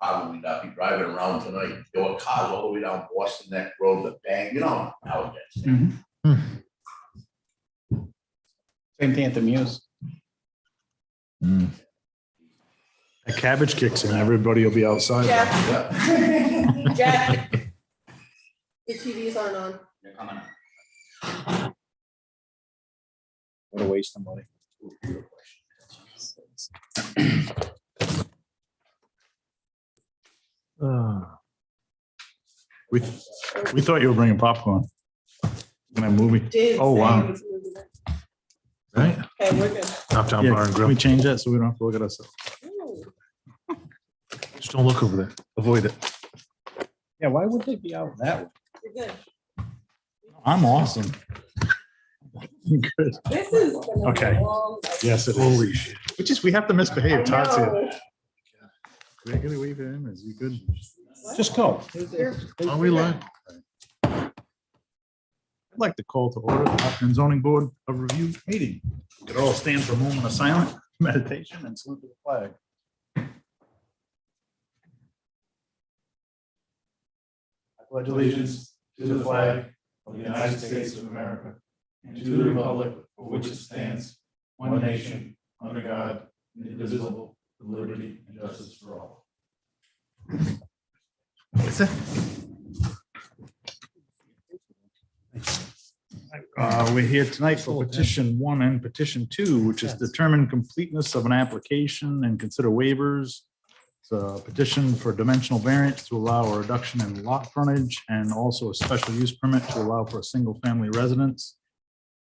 probably not be driving around tonight. There were cars all the way down Boston Neck Road, the bang, you know how it gets. Same thing at the Muse. A cabbage kicks in, everybody will be outside. Jack, Yeah. Jack, your TVs aren't on. They're coming up. What a waste of money. We thought you were bringing popcorn in that movie. Did Oh, say wow. it was moving it. Right? Okay, we're good. Downtown Yeah, Bar and can Grill. we change that so we don't have to look at ourselves? Ooh. Just don't look over there. Avoid it. Yeah, why would they be out that way? You're good. I'm awesome. Good. This is been a Okay. long. Yes, it Holy is. shit. We have to I misbehave. Todd's here. know. Can I get away with him? Is he good? Just go. You're- Are we live? I'd like to call to order the Hopkins Zoning Board of Review meeting. We could all stand for a moment of silent meditation and salute the flag. I pledge allegiance to the flag of the United States of America and to the republic for which it stands, one nation, under God, indivisible, with liberty and justice for all. We're here tonight for petition 1 and petition 2, which is determine completeness of an application and consider waivers. It's a petition for dimensional variance to allow a reduction in lot frontage and also a special use permit to allow for a single family residence.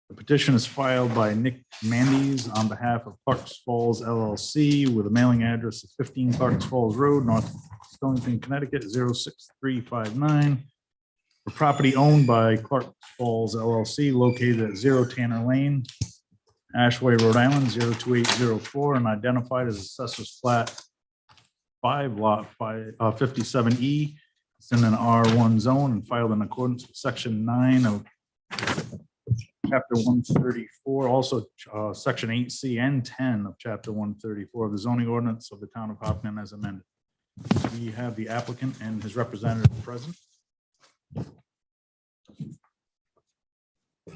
The petition is filed by Nick Mandes on behalf of Clarks Falls LLC with a mailing address of 15 Clarks Falls Road, North Stonington, Connecticut, 06359. For property owned by Clarks Falls LLC located at 0 Tanner Lane, Ashway, Rhode Island, 02804, and identified as Assessor's Plat 5 Lot 57E. It's in an R1 zone and filed in accordance with Section 9 of Chapter 134, also Section 8C and 10 of Chapter 134 of the zoning ordinance of the town of Hopkins as amended. We have the applicant and his representative present.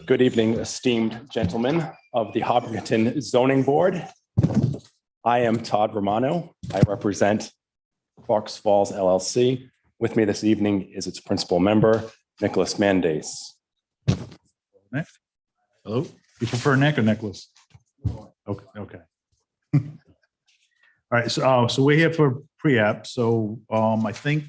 Good evening, esteemed gentlemen of the Hopkinton Zoning Board. I am Todd Romano. I represent Clarks Falls LLC. With me this evening is its principal member, Nicholas Mandes. Nick? Hello? You prefer Nick or Nicholas? Okay, okay. All right, so we're here for pre-app. So I think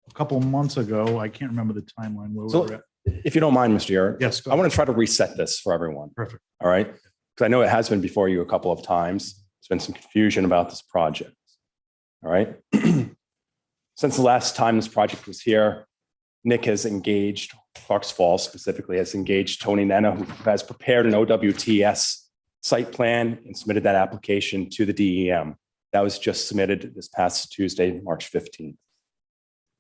a couple of months ago, I can't remember the timeline where we So- were at. If you don't mind, Mr. Garrett, Yes, go I want to try to reset this for everyone. Perfect. All right? Because I know it has been before you a couple of times. There's been some confusion about this project. All right? Since the last time this project was here, Nick has engaged, Clarks Falls specifically has engaged Tony Nena, who has prepared an OWTS site plan and submitted that application to the DEM. That was just submitted this past Tuesday, March 15th.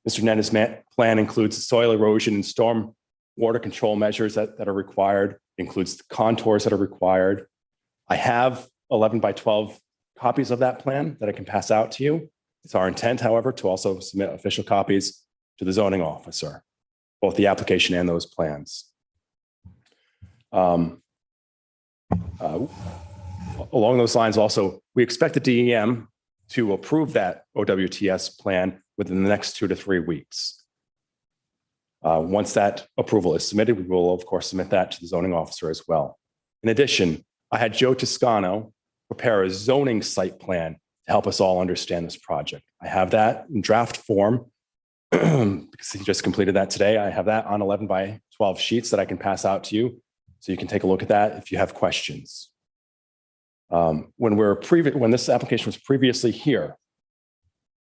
Mr. Nena's plan includes the soil erosion and storm water control measures that are required, includes the contours that are required. I have 11 by 12 copies of that plan that I can pass out to you. It's our intent, however, to also submit official copies to the zoning officer, both the application and those plans. Along those lines also, we expect the DEM to approve that OWTS plan within the next 2 to 3 weeks. Once that approval is submitted, we will, of course, submit that to the zoning officer as well. In addition, I had Joe Toscano prepare a zoning site plan to help us all understand this project. I have that in draft form because he just completed that today. I have that on 11 by 12 sheets that I can pass out to you, so you can take a look at that if you have questions. When this application was previously here,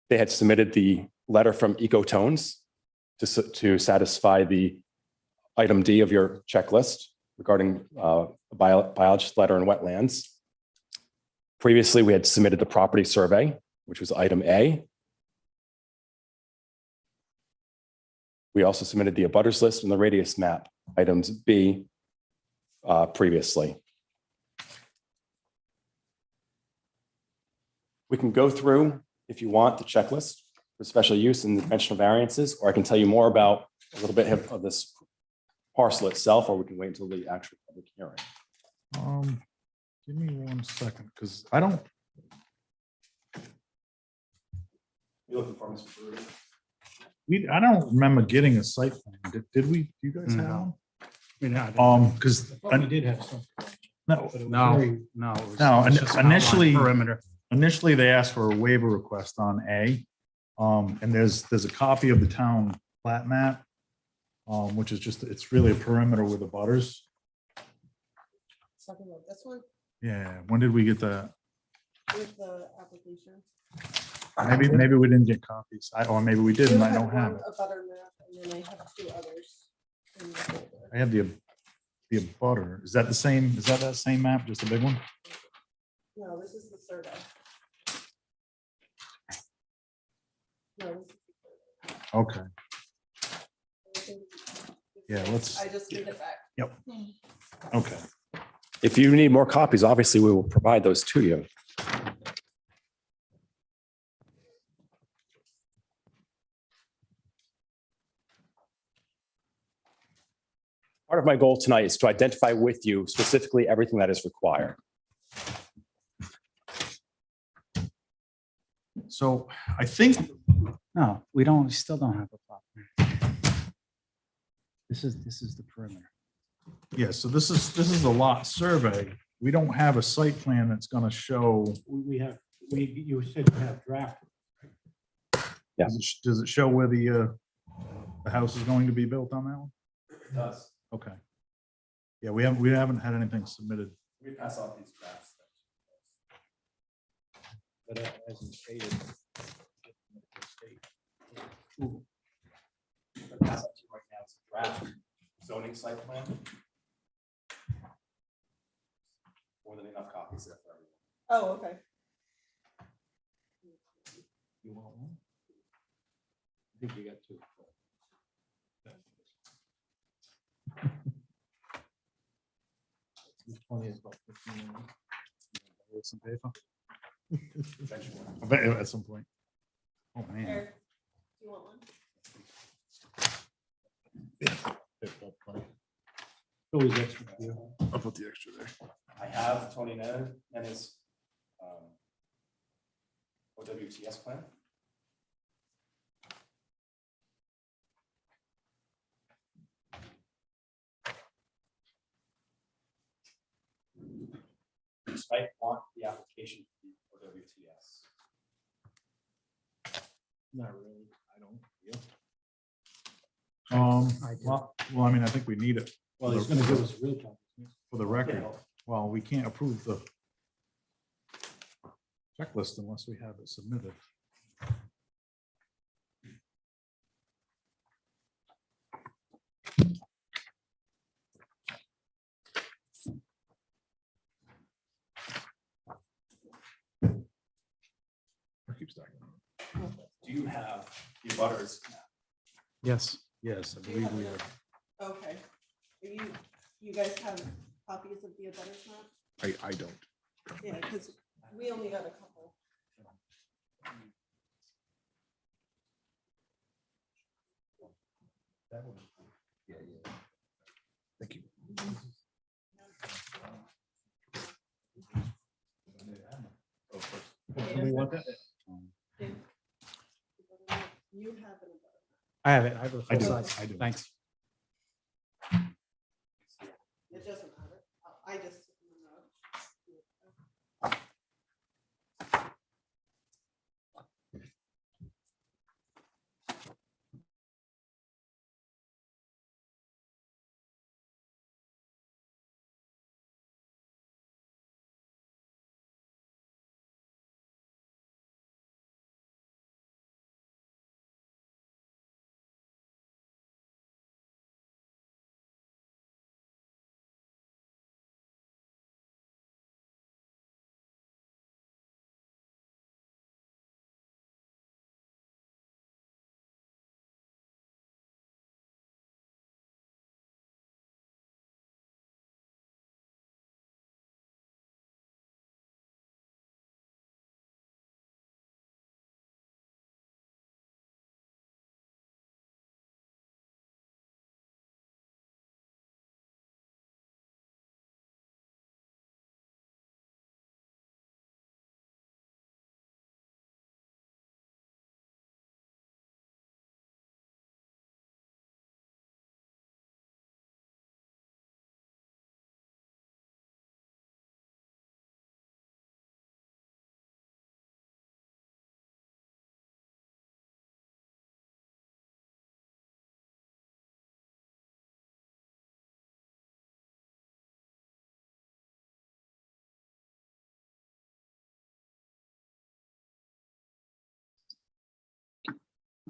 they had submitted the letter from Ecotones to satisfy the item D of your checklist regarding a biologist letter in wetlands. Previously, we had submitted the property survey, which was item A. We also submitted the abutters list and the radius map, items B, previously. We can go through, if you want, the checklist for special use and dimensional variances, or I can tell you more about a little bit of this parcel itself, or we can wait until the actual public hearing. Give me 1 second, because I don't, You looking for Mr. Brewer? I don't remember getting a site plan. Did we? Do you guys have No. one? Because, We did have some. no, but it was No. very- No. it was- No, it was just an outline initially- Perimeter. initially they asked for a waiver request on A. And there's a copy of the town plat map, which is just, it's really a perimeter with the butters. Something like this one Yeah, when did we get that? with the application. Maybe we didn't get copies. Or maybe we did and I You don't had have one, it. a butter map, and then I have 2 others. In the folder. I have the butter. Is that the same? Is that same map, just a big one? No, this is the survey. No, this is the survey. Okay, I think- yeah, let's, I just need it back. okay. If you need more copies, obviously we will provide those to you. Part of my goal tonight is to identify with you specifically everything that is required. So I think, No, we don't, we still don't have a plot plan. This is the perimeter. yeah, so this is the lot survey. We don't have a site plan that's gonna show, You said you have draft. does it show where the house is going to be built on that one? It does. Okay. Yeah, we haven't had anything submitted. We pass out these drafts. But as in stated. Pass out to you right now. It's a draft zoning site plan. More than enough copies there for everyone. Oh, okay. You want one? I think you got 2. Plenty is about 15 minutes. With some paper? Eventually. I bet at some point. Oh, man. Eric, do you want one? Always extra for you. I'll put the extra there. I have Tony Nenner and his OWTS plan. You might want the application for OWTS. Not really, I don't. I do. Well, I mean, I think we need it Well, he's gonna give us real time. for the record. Well, we can't approve the checklist unless we have it submitted. I keep stacking them. Do you have the butters? Yes. Yes, I Do you believe have we enough? are. Okay. You guys have copies of the abutters map? I don't. Yeah, because we only got a couple. Thank you. We want that? You have an abutter. I have it, I have a I full do, size. I do. Thanks. It doesn't matter. I just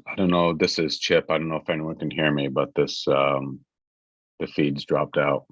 I don't know. This is Chip. I don't know if anyone can hear me, but this, the feeds dropped out.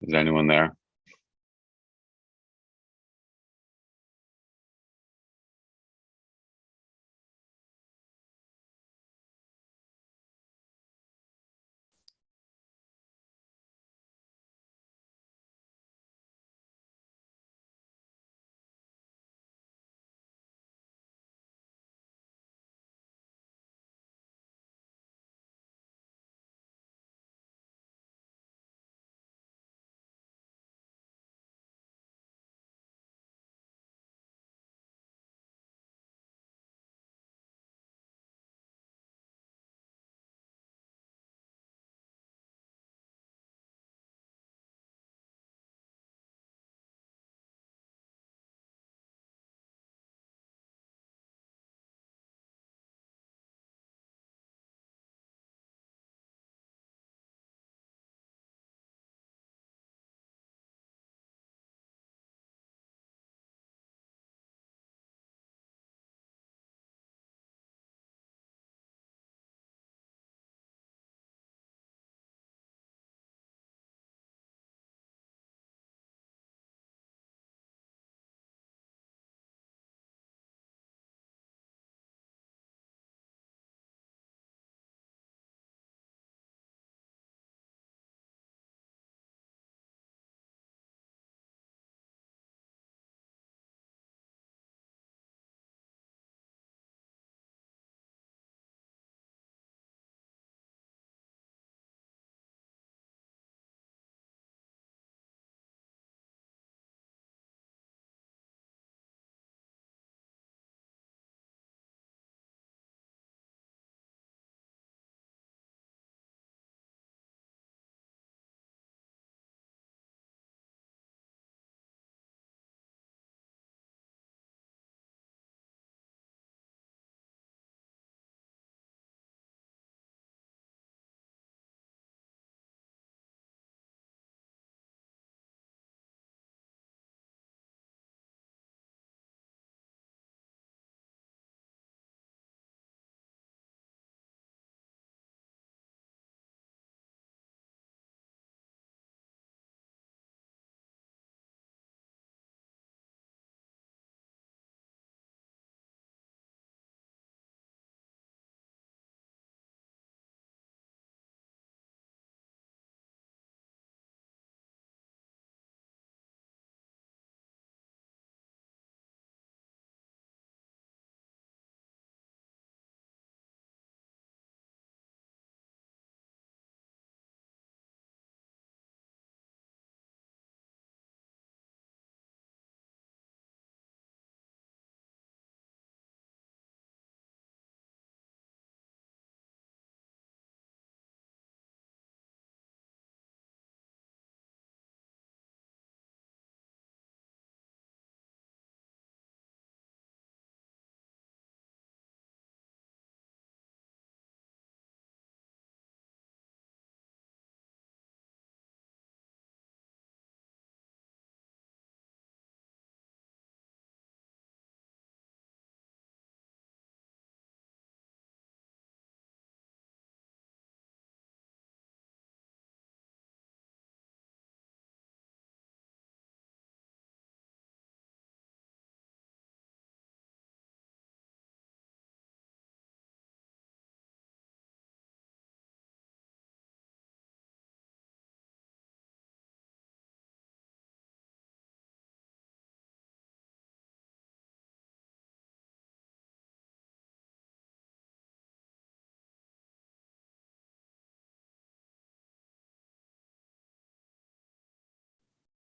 Is anyone there?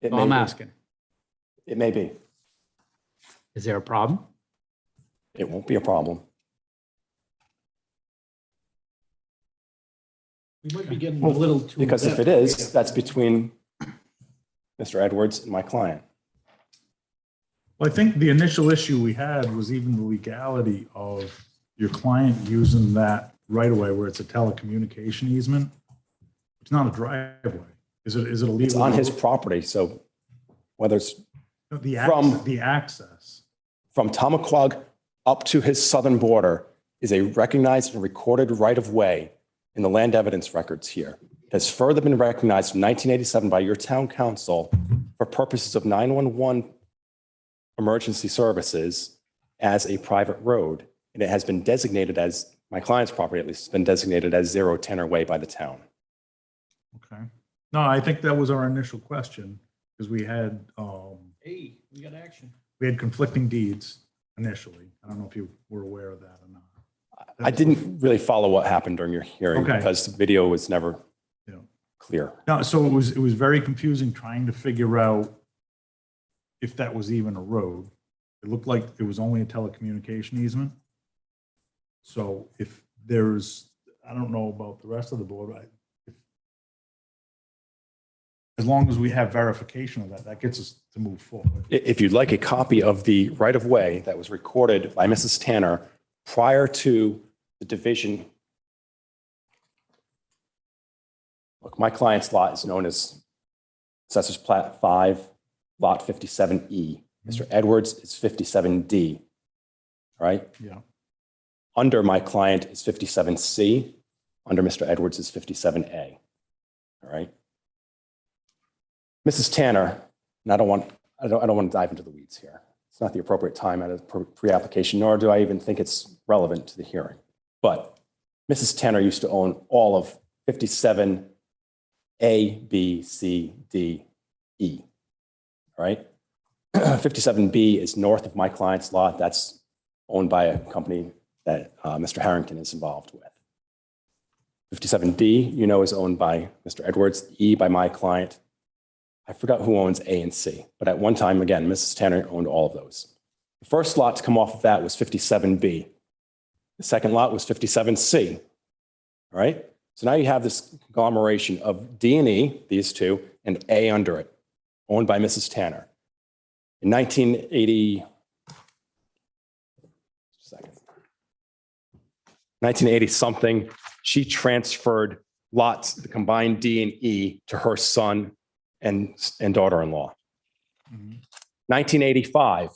It So may I'm be. asking, It may be. is there a problem? It won't be a problem. We might be getting a little too. Because if it is, that's between Mr. Edwards and my client. Well, I think the initial issue we had was even the legality of your client using that right away where it's a telecommunication easement. It's not a driveway. Is it a legal? It's on his property, so whether it's No, the from- the access. from Tamaquag up to his southern border is a recognized and recorded right-of-way in the land evidence records here. It has further been recognized in 1987 by your town council for purposes of 911 emergency services as a private road. And it has been designated as, my client's property at least, has been designated as 0 Tanner Way by the town. Okay. No, I think that was our initial question because we had, Hey, we got action. we had conflicting deeds initially. I don't know if you were aware of that or not. I didn't really follow what happened during your hearing Okay. because the video was never Yeah. clear. No, so it was very confusing trying to figure out if that was even a road. It looked like it was only a telecommunication easement. So if there's, I don't know about the rest of the board, as long as we have verification of that, that gets us to move forward. If you'd like a copy of the right-of-way that was recorded by Mrs. Tanner prior to the division. Look, my client's lot is known as Assessor's Plat 5, Lot 57E. Mr. Edwards is 57D, all right? Yeah. Under my client is 57C. Under Mr. Edwards is 57A, all right? Mrs. Tanner, and I don't want to dive into the weeds here. It's not the appropriate time at a pre-application, nor do I even think it's relevant to the hearing. But Mrs. Tanner used to own all of 57A, B, C, D, E, all right? 57B is north of my client's lot. That's owned by a company that Mr. Harrington is involved with. 57D, you know, is owned by Mr. Edwards, E by my client. I forgot who owns A and C, but at one time, again, Mrs. Tanner owned all of those. The first lot to come off of that was 57B. The second lot was 57C, all right? So now you have this conglomeration of D and E, these two, and A under it, owned by Mrs. Tanner. In 1980 something, she transferred lots, the combined D and E, to her son and daughter-in-law. 1985,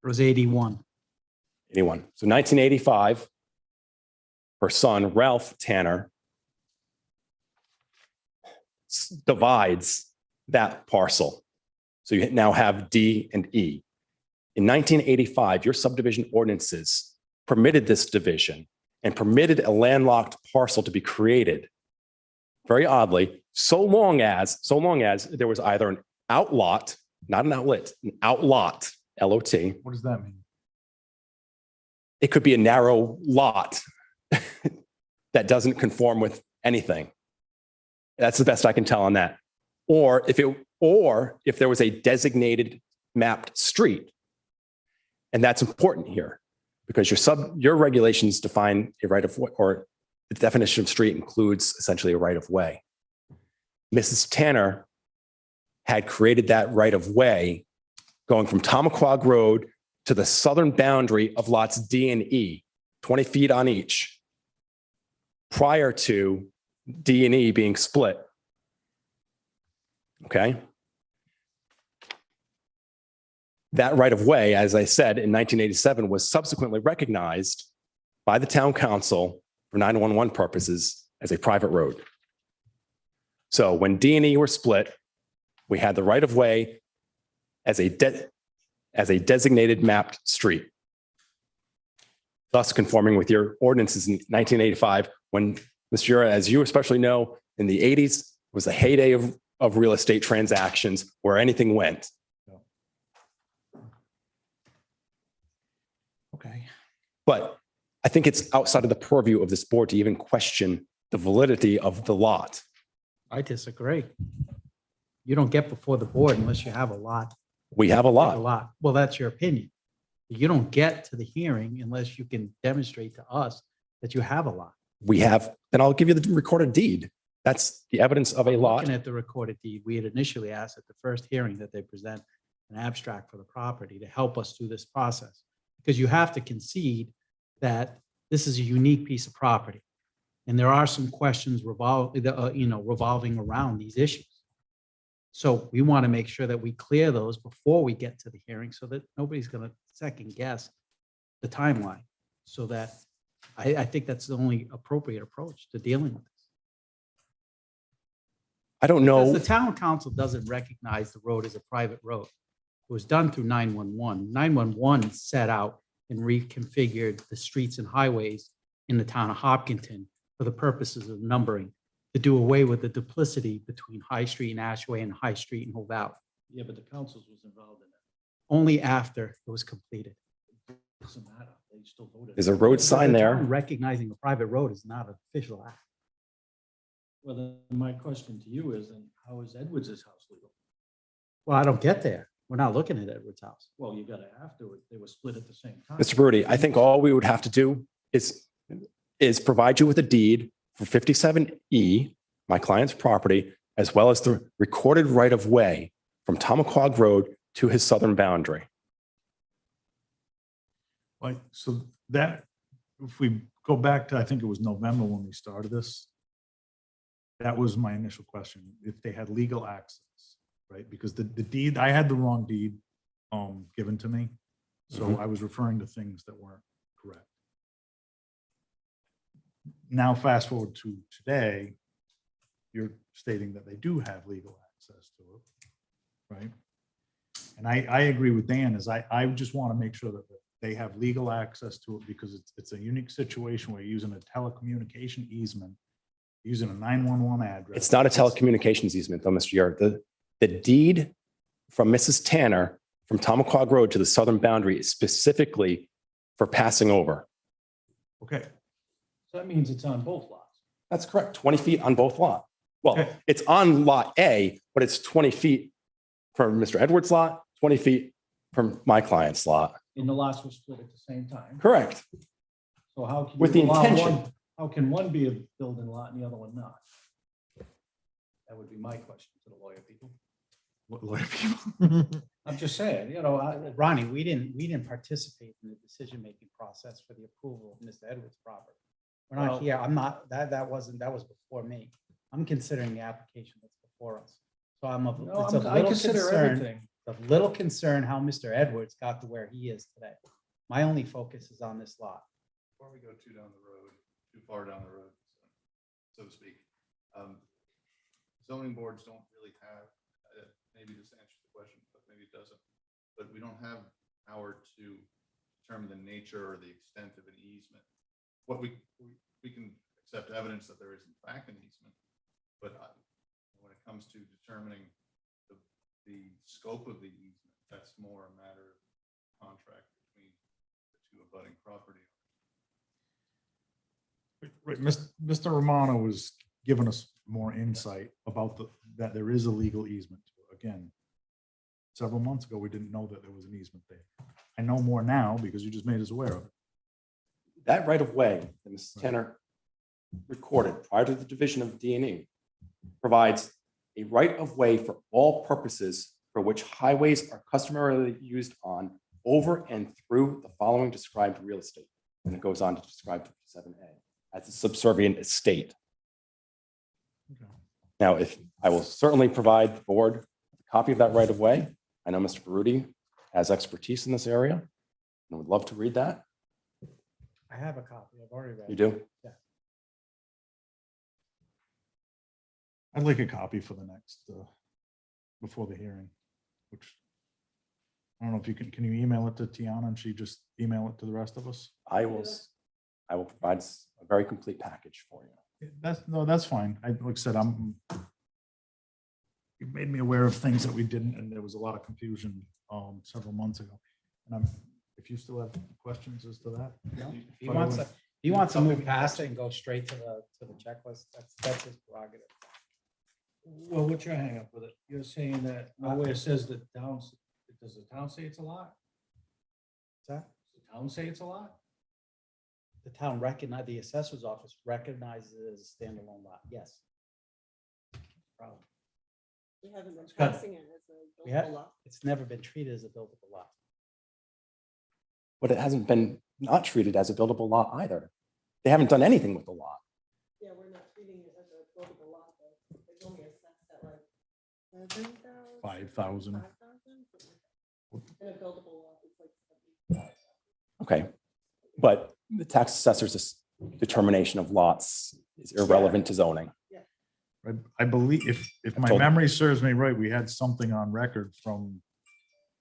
It was 81. 81. So 1985, her son, Ralph Tanner, divides that parcel. So you now have D and E. In 1985, your subdivision ordinances permitted this division and permitted a landlocked parcel to be created, very oddly, so long as there was either an outlot, not an outlet, an outlot, L-O-T. What does that mean? It could be a narrow lot that doesn't conform with anything. That's the best I can tell on that. Or if there was a designated mapped street. And that's important here because your regulations define a right of way, or the definition of street includes essentially a right of way. Mrs. Tanner had created that right of way going from Tamaquag Road to the southern boundary of lots D and E, 20 feet on each, prior to D and E being split. Okay. That right of way, as I said, in 1987 was subsequently recognized by the town council for 911 purposes as a private road. So when D and E were split, we had the right of way as a designated mapped street, thus conforming with your ordinances in 1985, when, Mr. Ura, as you especially know, in the 80s was the heyday of real estate transactions where anything went. Okay. But I think it's outside of the purview of this board to even question the validity of the lot. I disagree. You don't get before the board unless you have a lot. We have a A lot. lot. Well, that's your opinion. You don't get to the hearing unless you can demonstrate to us that you have a lot. We have, then I'll give you the recorded deed. That's the evidence of a lot. Looking at the recorded deed, we had initially asked at the first hearing that they present an abstract for the property to help us through this process. Because you have to concede that this is a unique piece of property. And there are some questions revolving around these issues. So we want to make sure that we clear those before we get to the hearing so that nobody's going to second guess the timeline. So that I think that's the only appropriate approach to dealing with this. I don't Because know. the town council doesn't recognize the road as a private road. It was done through 911. 911 set out and reconfigured the streets and highways in the town of Hopkinton for the purposes of numbering, to do away with the duplicity between High Street and Ashway and High Street and Hove Valley, Yeah, but the councils was involved in it. only after it was completed. Doesn't matter. They still voted. There's a road sign The there. town recognizing a private road is not an official act. Well, then my question to you is, then how is Edwards' house legal? Well, I don't get there. We're not looking at Edward's house. Well, you gotta have to. They were split at the same time. Mr. Brody, I think all we would have to do is provide you with a deed for 57E, my client's property, as well as the recorded right of way from Tomaquag Road to his southern boundary. Like, so that, if we go back to, I think it was November when we started this, that was my initial question, if they had legal access, right? Because the deed, I had the wrong deed given to me. So I was referring to things that weren't correct. Now, fast forward to today, you're stating that they do have legal access to it, right? And I agree with Dan, is I just want to make sure that they have legal access to it, because it's a unique situation where you're using a telecommunication easement, using a 911 address. It's not a telecommunications easement, though, Mr. Yard. The deed from Mrs. Tanner from Tomaquag Road to the southern boundary is specifically for passing over. Okay, So that means it's on both lots. That's correct, 20 feet on both lots. Well, Okay. it's on lot A, but it's 20 feet from Mr. Edwards' lot, 20 feet from my client's lot. And the lots were split at the same time. Correct. So how can With you the allow intention. one- How can one be a building lot and the other one not? That would be my question to the lawyer people. what lawyer people? I'm just saying, Ronnie, we didn't participate in the decision-making process for the approval of Mr. Edwards' property. We're Well- not here. I'm not, that was before me. I'm considering the application that's before us. So no, it's a I little consider concern, everything. a little concern how Mr. Edwards got to where he is today. My only focus is on this lot. Before we go too far down the road, so to speak, zoning boards don't really have, maybe this answers the question, but maybe it doesn't. But we don't have power to determine the nature or the extent of an easement. What we can accept evidence that there is in fact an easement, but when it comes to determining the scope of the easement, that's more a matter of contract between the two abutting property owners. Right, Mr. Romano was giving us more insight about that there is a legal easement. Again, several months ago, we didn't know that there was an easement there. I know more now because you just made us aware of it. That right of way that Mrs. Tanner recorded prior to the division of D&E provides a right of way for all purposes for which highways are customarily used on, over, and through the following described real estate. And it goes on to describe 57A as a subservient estate. Okay. Now, if I will certainly provide the board a copy of that right of way. I know Mr. Baruti has expertise in this area and would love to read that. I have a copy. I've already read it. You do? Yeah. I'd like a copy for the next, before the hearing, which I don't know if you can you email it to Tiana and she just email it to the rest of us? I will provide a very complete package for you. That's fine. Like I said, you made me aware of things that we didn't, and there was a lot of confusion several months ago. And if you still have questions as to that. No, if he wants to move past it and go straight to the checklist, that's his prerogative. Well, what's your hang up with it? You're saying that nowhere says that towns, does the town say it's a lot? What's that? Does the town say it's a lot? The the assessor's office recognizes it as a standalone lot, yes. Problem. We haven't been got- passing it as a We have- buildable lot. It's never been treated as a buildable lot. But it hasn't been not treated as a buildable lot either. They haven't done anything with the lot. Yeah, we're not treating it as a buildable lot, though. There's only assessed at like 7,000. 5,000. 5,000, something like that. And a buildable lot is like 75,000. Okay. But the tax assessor's determination of lots is irrelevant to zoning. I believe if my told- memory serves me right, we had something on record from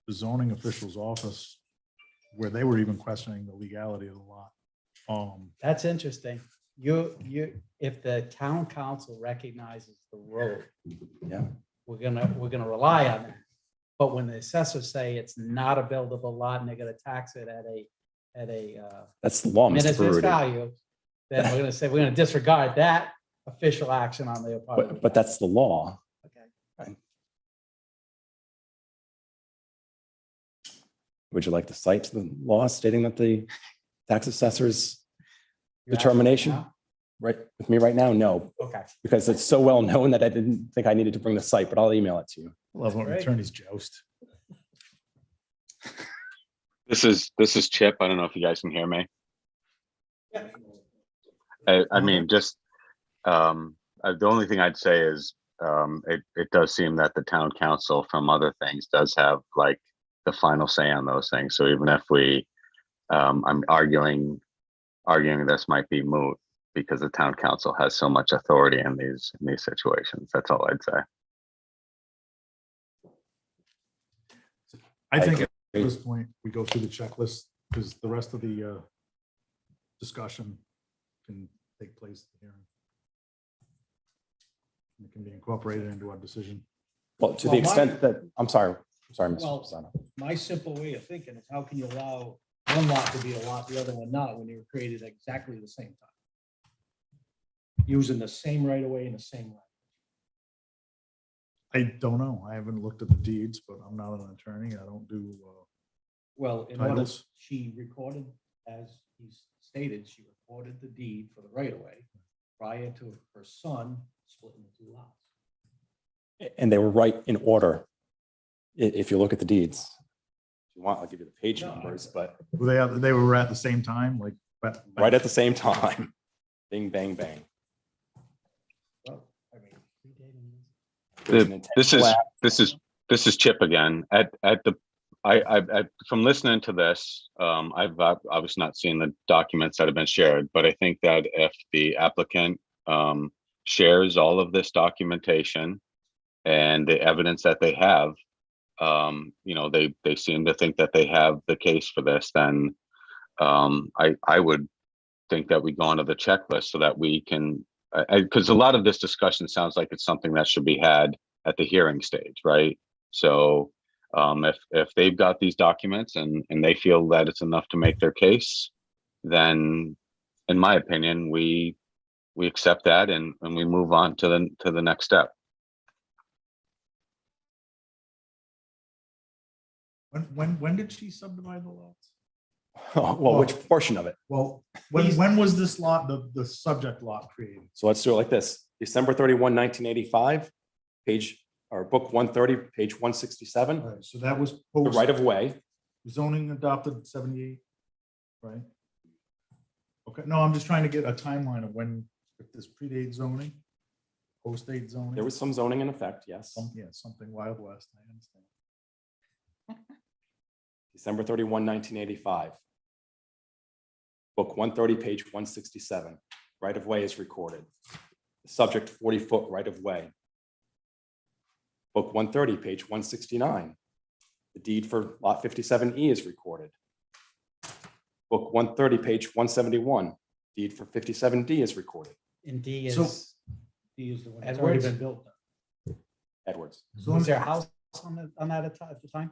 the zoning official's office where they were even questioning the legality of the lot. That's interesting. If the town council recognizes the road. Yeah. We're gonna rely on that. But when the assessors say it's not a buildable lot and they're gonna tax it at a That's the law, Mr. minute's Baruti. value, then we're gonna say, we're gonna disregard that official action on their part. But that's the law. Okay. Would you like to cite the law stating that the tax assessor's You're asking determination now? right with me right now? No, Okay. because it's so well known that I didn't think I needed to bring the site, but I'll email it to you. Love when Great. attorneys joust. This is Chip. I don't know if you guys can hear me. Yeah. I mean, just, the only thing I'd say is, it does seem that the town council from other things does have like the final say on those things. So even if I'm arguing this might be moot because the town council has so much authority in these situations. That's all I'd say. I think at agree. this point, we go through the checklist because the rest of the discussion can take place at the hearing. It can be incorporated into our decision. Well, to the Well, extent that, I'm sorry, Mr. Well, Fasano. My simple way of thinking is how can you allow one lot to be a lot, the other one not, when they were created at exactly the same time? Using the same right of way in the same way. I don't know. I haven't looked at the deeds, but I'm not an attorney. I don't do, Well, in order, Titles. she recorded, as he stated, she recorded the deed for the right of way prior to her son splitting the two lots. And they were right in order. If you look at the deeds. If you want, I'll give you the page No, numbers, but they were at the same time, like. right at the same time. Bing, bang, bang. Well, I mean, There's an intentional act. This is Chip again. From listening to this, I've obviously not seen the documents that have been shared, but I think that if the applicant shares all of this documentation and the evidence that they have, they seem to think that they have the case for this, then I would think that we go onto the checklist so that we can, because a lot of this discussion sounds like it's something that should be had at the hearing stage, right? So if they've got these documents and they feel that it's enough to make their case, then in my opinion, we accept that and we move on to the next step. When did she subdivide the lots? Well, which portion of it? Well, when was this lot, the subject lot created? So let's do it like this. December 31, 1985, page, or book 130, page 167, All right, so that was the post right of way. zoning adopted 78, right? Okay, no, I'm just trying to get a timeline of when, if this predates zoning, post-date zoning. There was some zoning in effect, yes. Yeah, something Wild West, I understand. December 31, 1985. Book 130, page 167. Right of way is recorded. The subject 40-foot right of way. Book 130, page 169. The deed for lot 57E is recorded. Book 130, page 171. Deed for 57D is recorded. And D So- is He is the one that's already Edwards? been built. Edwards. So was there a house on that at the time?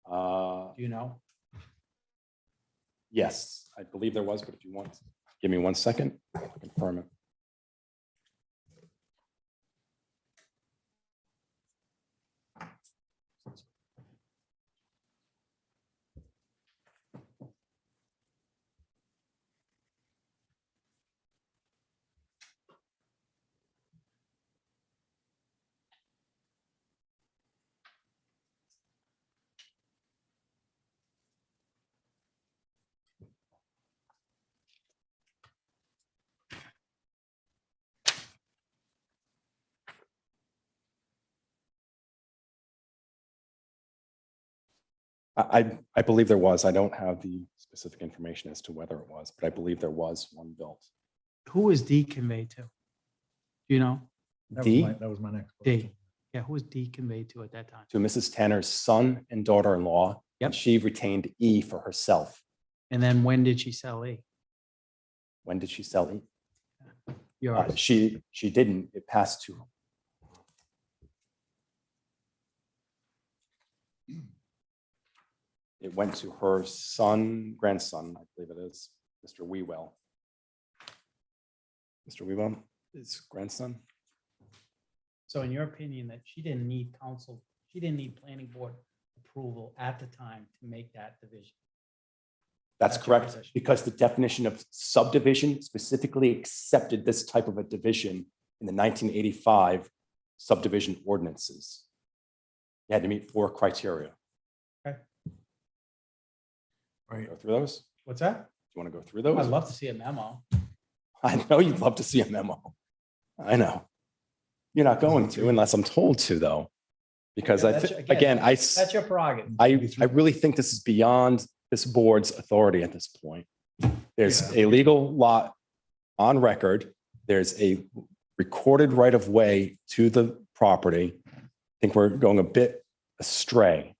Do you know? Yes, I believe there was, but if you want, give me 1 second, I'll confirm it. I believe there was. I don't have the specific information as to whether it was, but I believe there was one built. Who was D conveyed to? Do you know? D That was my next D. question. Yeah, who was D conveyed to at that time? to Mrs. Tanner's son and daughter-in-law. Yep. And she retained E for herself. And then when did she sell E? When did she sell E? Yours. She didn't. It passed to. It went to her grandson, I believe it is, Mr. Wewell. Mr. Wewell, his grandson. So in your opinion, that she didn't need council, she didn't need planning board approval at the time to make that division? That's That's your correct, position. because the definition of subdivision specifically accepted this type of a division in the 1985 subdivision ordinances. You had to meet 4 criteria. Right. Go through those? Do What's that? you want to go through those? I'd love to see a memo. I know you'd love to see a memo. I know. You're not going to unless I'm told to, though. Because Yeah, I, that's- think again, again, That's your prerogative. I really think this is beyond this board's authority at this point. There's Yeah. a legal lot on record. There's a recorded right of way to the property. I think we're going a bit astray.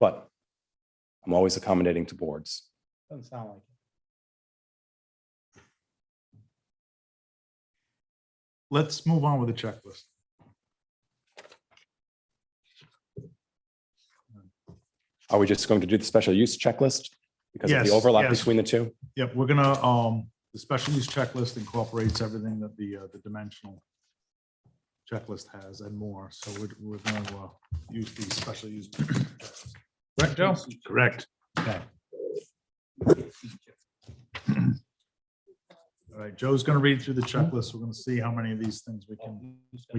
But I'm always accommodating to boards. Doesn't sound like it. Let's move on with the checklist. Are we just going to do the special use checklist because of Yes, the overlap yes. between the two? Yep, we're gonna, the special use checklist incorporates everything that the dimensional checklist has and more. So we're gonna use the special use. checklist. Correct, Joe? Correct. Okay. All right, Joe's gonna read through the checklist. We're gonna see how many of these things we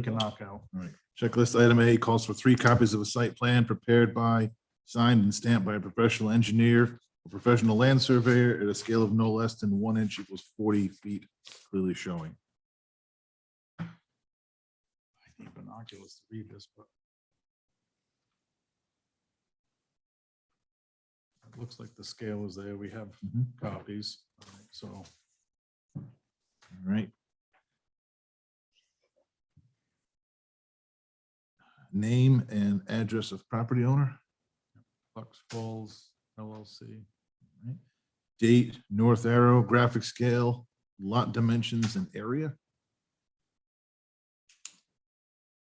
can knock out. All right. Checklist item A calls for 3 copies of a site plan prepared by, signed and stamped by a professional engineer, a professional land surveyor at a scale of no less than 1 inch equals 40 feet, clearly showing. I need binoculars to read this, but it looks like the scale is there. We have copies. All right, so All right. Name and address of property owner. Bucks Falls LLC. Right. Date, north arrow, graphic scale, lot dimensions and area.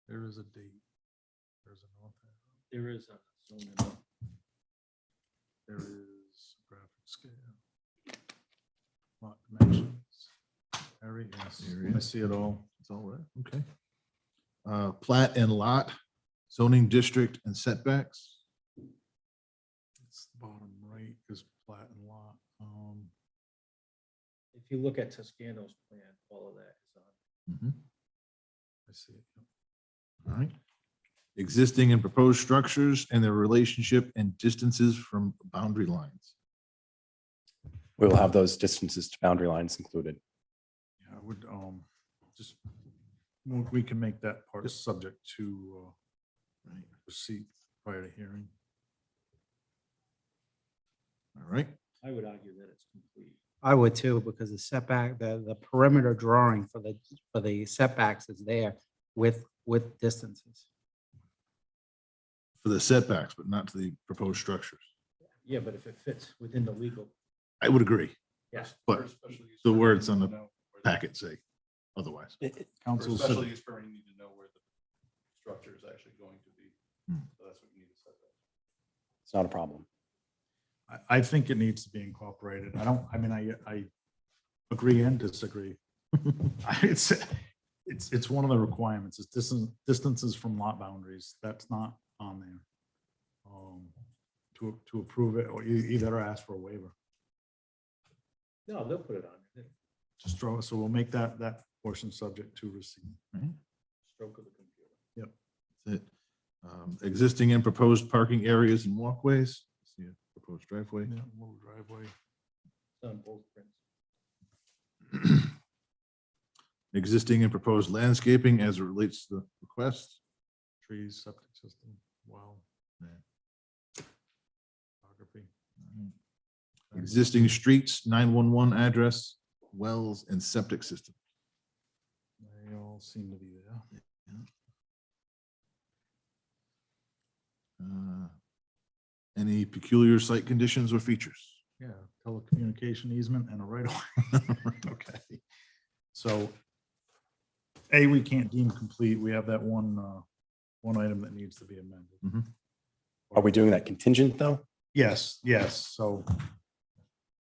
There is a date. There's a north arrow. There is a. There is graphic scale. Lot dimensions. Area, yes, I see it all. It's all right, okay. Plat and lot, zoning district and setbacks. It's the bottom right is plat and lot. If you look at Toscano's plan, all of that is on. I see it. All right. Existing and proposed structures and their relationship and distances from boundary lines. We will have those distances to boundary lines included. Yeah, I would, just, we can make that part subject to, receipt prior to hearing. All right, I would argue that it's complete. I would too, because the setback, the perimeter drawing for the setbacks is there with distances. for the setbacks, but not to the proposed structures. Yeah, but if it fits within the legal, I would agree, yes. but the words on the packet say otherwise. Council For a said, special use permit, you need to know where the structure is actually going to be. So that's what you need to set that. It's not a problem. I think it needs to be incorporated. I mean, I agree and disagree. It's one of the requirements, it's distances from lot boundaries. That's not on there. To approve it, or you either ask for a waiver. No, they'll put it on. there. Just throw it, so we'll make that portion subject to receipt. Stroke of the computer. That's it. Existing and proposed parking areas and walkways. See a proposed driveway. Yeah, little driveway. It's on both prints. Existing and proposed landscaping as it relates to the request. trees, septic system, well. Topography. Existing streets, 911 address, wells, and septic system. They all seem to be there. Any peculiar site conditions or features? Yeah, telecommunication easement and a right of way. Okay. So we can't deem complete. We have that one item that needs to be amended. Are we doing that contingent though? Yes, yes. So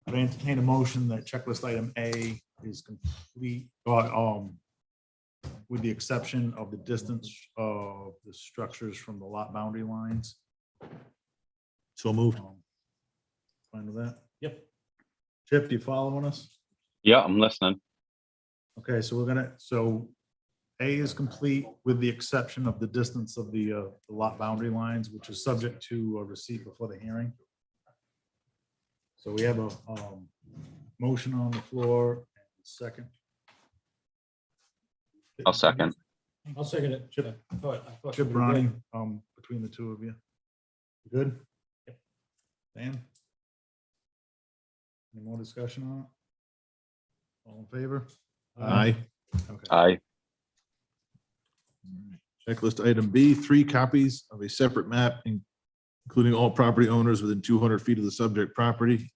I entertain a motion that checklist item A is complete, with the exception of the distance of the structures from the lot boundary lines. So moved. Fine with that? Yep. Chip, do you following us? Yeah, I'm listening. Okay, so A is complete with the exception of the distance of the lot boundary lines, which is subject to a receipt before the hearing. So we have a motion on the floor, and second. I'll second. I'll second it. Chip. I thought Chip we were good. Ronnie, between the two of you. You good? Yep. Dan? Any more discussion on it? All in favor? Aye. Okay. Aye. Checklist item B, 3 copies of a separate map, including all property owners within 200 feet of the subject property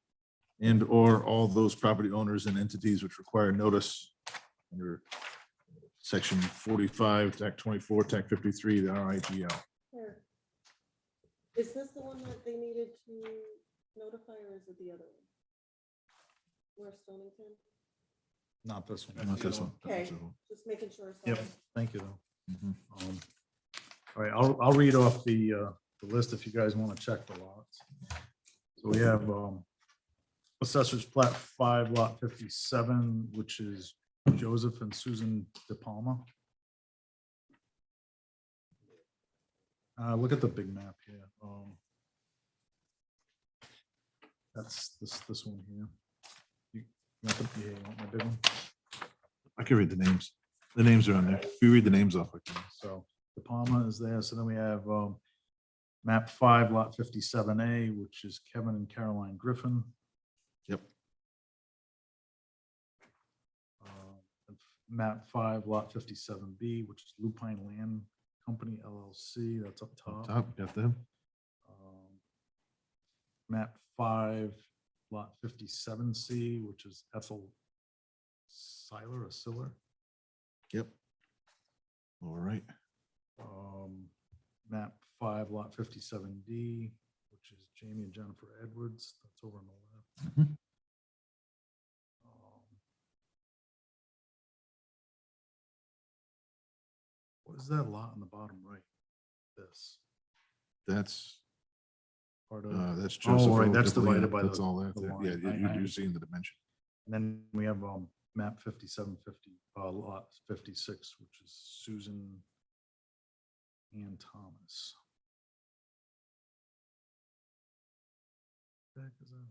and/or all those property owners and entities which require notice under section 45, TAC 24, TAC 53, the RIGL. Here. Is this the one that they needed to notify, or is it the other one? Where Stonington? Not this one. Not this one. Okay, just making sure. Yep, sorry. thank you though. Mhm. All right, I'll read off the list if you guys want to check the lots. So we have Assessor's Plat 5, Lot 57, which is Joseph and Susan De Palma. Look at the big map here. That's this one here. You want my big one? I can read the names. The names are on there. If you read the names off, I can. So De Palma is there. So then we have map 5, lot 57A, which is Kevin and Caroline Griffin. Yep. Map 5, lot 57B, which is Lupine Land Company LLC. That's up top. Top, got them. Map 5, lot 57C, which is Ethel Seiler or Siller. Yep. All right. Map 5, lot 57D, which is Jamie and Jennifer Edwards. That's over on the left. Mhm. What is that lot on the bottom right? This That's part of, that's Joseph. right, that's Dipley. divided by That's the- all that the there. line. Yeah, I- you're seeing the dimension. and then we have map 5750, lot 56, which is Susan and Thomas. What the heck is that?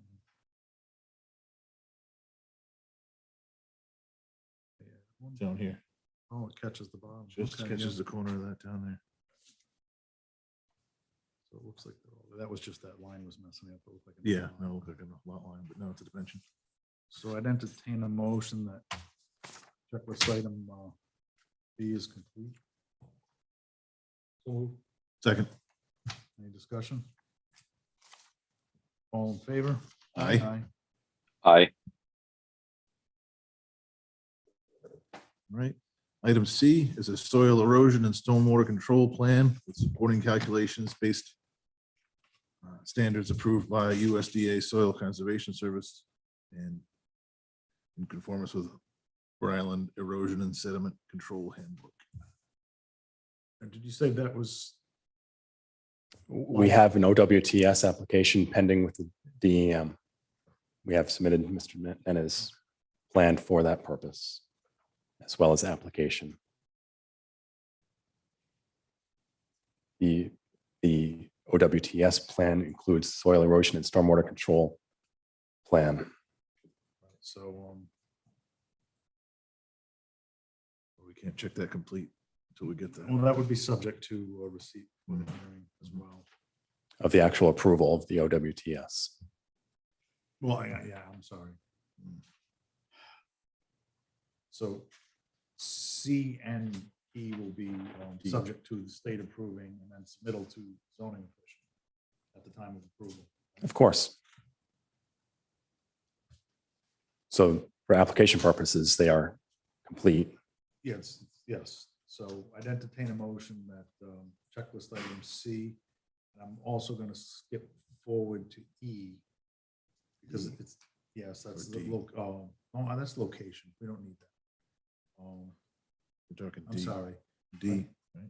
Yeah, one- Down here. Oh, it catches the bottom. Just Okay, catches yeah. the corner of that down there. So it looks like that was just that line was messing up. It looked like. Yeah, no, look like a lot line, but no, it's a dimension. So I'd entertain a motion that checklist item B is complete. So Second. any discussion? All in favor? Aye. Aye. Right. Item C is a soil erosion and stormwater control plan with supporting calculations based standards approved by USDA Soil Conservation Service and in conformance with Rhode Island Erosion and Sediment Control Handbook. And did you say that was, We have an OWTS application pending with the DEM. We have submitted Mr. Mena's plan for that purpose, as well as application. The OWTS plan includes soil erosion and stormwater control plan. so We can't check that complete. till we get that. Well, that would be subject to receipt for the hearing as well. Of the actual approval of the OWTS. Well, yeah, I'm sorry. So C and E will be subject to the state approving and then submittal to zoning official at the time of approval. Of course. So for application purposes, they are complete. Yes, yes. So I'd entertain a motion that checklist item C. And I'm also going to skip forward to E. Because it's, yes, that's Or the, D. that's location. We don't need that. We're talking I'm D. sorry. D, right?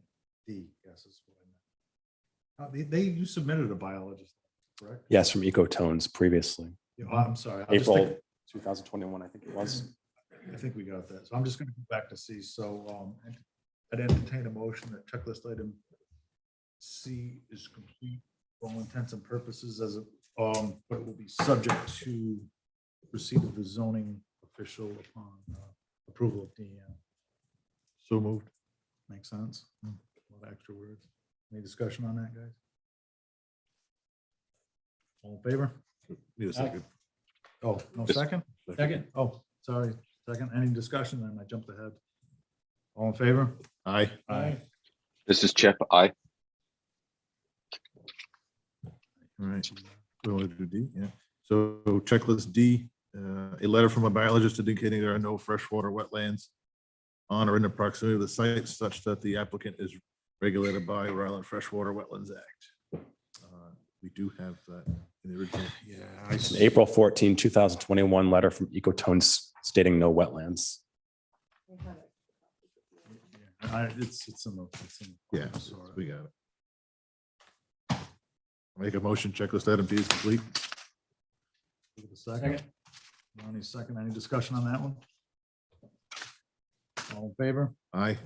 D, yes, that's what I meant. You submitted a biologist, correct? Yes, from Ecotones previously. Yeah, I'm sorry. I just April think- 2021, I think it was. I think we got that. So I'm just going to go back to C. So I'd entertain a motion that checklist item C is complete for all intents and purposes as a, but it will be subject to receipt of the zoning official upon approval of DEM. So moved. Makes sense? A lot of extra words. Any discussion on that, guys? All in favor? Need a second. Oh, no Just- second? Second. Oh, sorry. Second. Any discussion? Then I jumped ahead. All in favor? Aye. Aye. This is Chip. I. All right. We want to do D, yeah. So checklist D, a letter from a biologist indicating there are no freshwater wetlands on or in the proximity of the site such that the applicant is regulated by Rhode Island Freshwater Wetlands Act. We do have that in the original. Yeah. An April 14, 2021 letter from Ecotones stating no wetlands. It's in the. Yeah, we got it. Make a motion, checklist item D is complete. Give it a second. Any second, any discussion on that one? All in favor? Aye.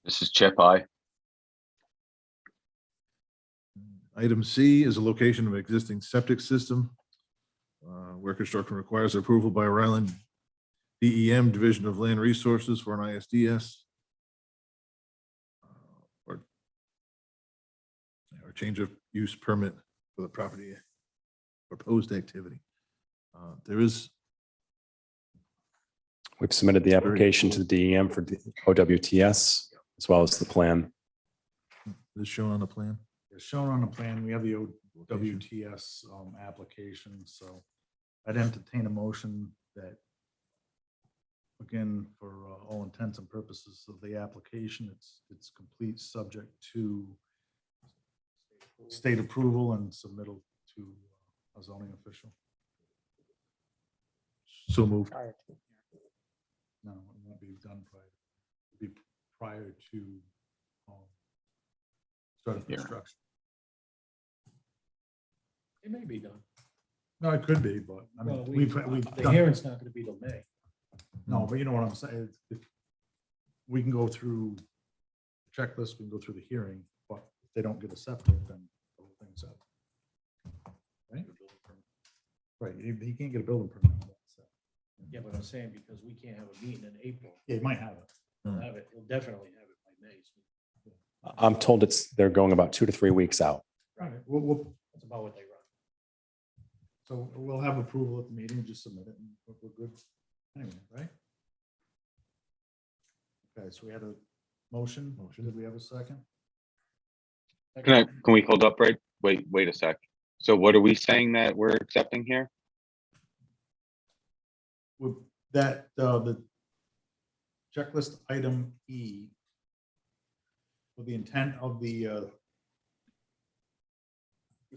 This is Chip. I. Item C is a location of existing septic system where construction requires approval by Rhode Island DEM Division of Land Resources for an ISDS. Or change of use permit for the property proposed activity. There is, We've submitted the application to the DEM for the OWTS as well as the plan. is shown on the plan. As shown on the plan, we have the WTS application, so I'd entertain a motion that, again, for all intents and purposes of the application, it's complete subject to state approval and submittal to a zoning official. So moved. No, it won't be done prior. It'll be prior to start of Yeah. construction. It may be done. No, it could be, but I mean, Well, we've the done, hearing's not gonna be till May. no, but you know what I'm saying? If we can go through the checklist, we can go through the hearing, but if they don't get a septic, then the whole thing's up. Right? Right, he can't get a building permit. so. Yeah, but I'm saying because we can't have a meeting in April, Yeah, he might have it. he'll have it, he'll definitely have it by May. So I'm told they're going about 2 to 3 weeks out. Right, we'll, that's about what they run. so we'll have approval at the meeting, just submit it, and we're good. Anyway, right? Okay, so we had a motion. Did we have a second? Can we hold up, right? Wait a sec. So what are we saying that we're accepting here? With that, the checklist item E, with the intent of the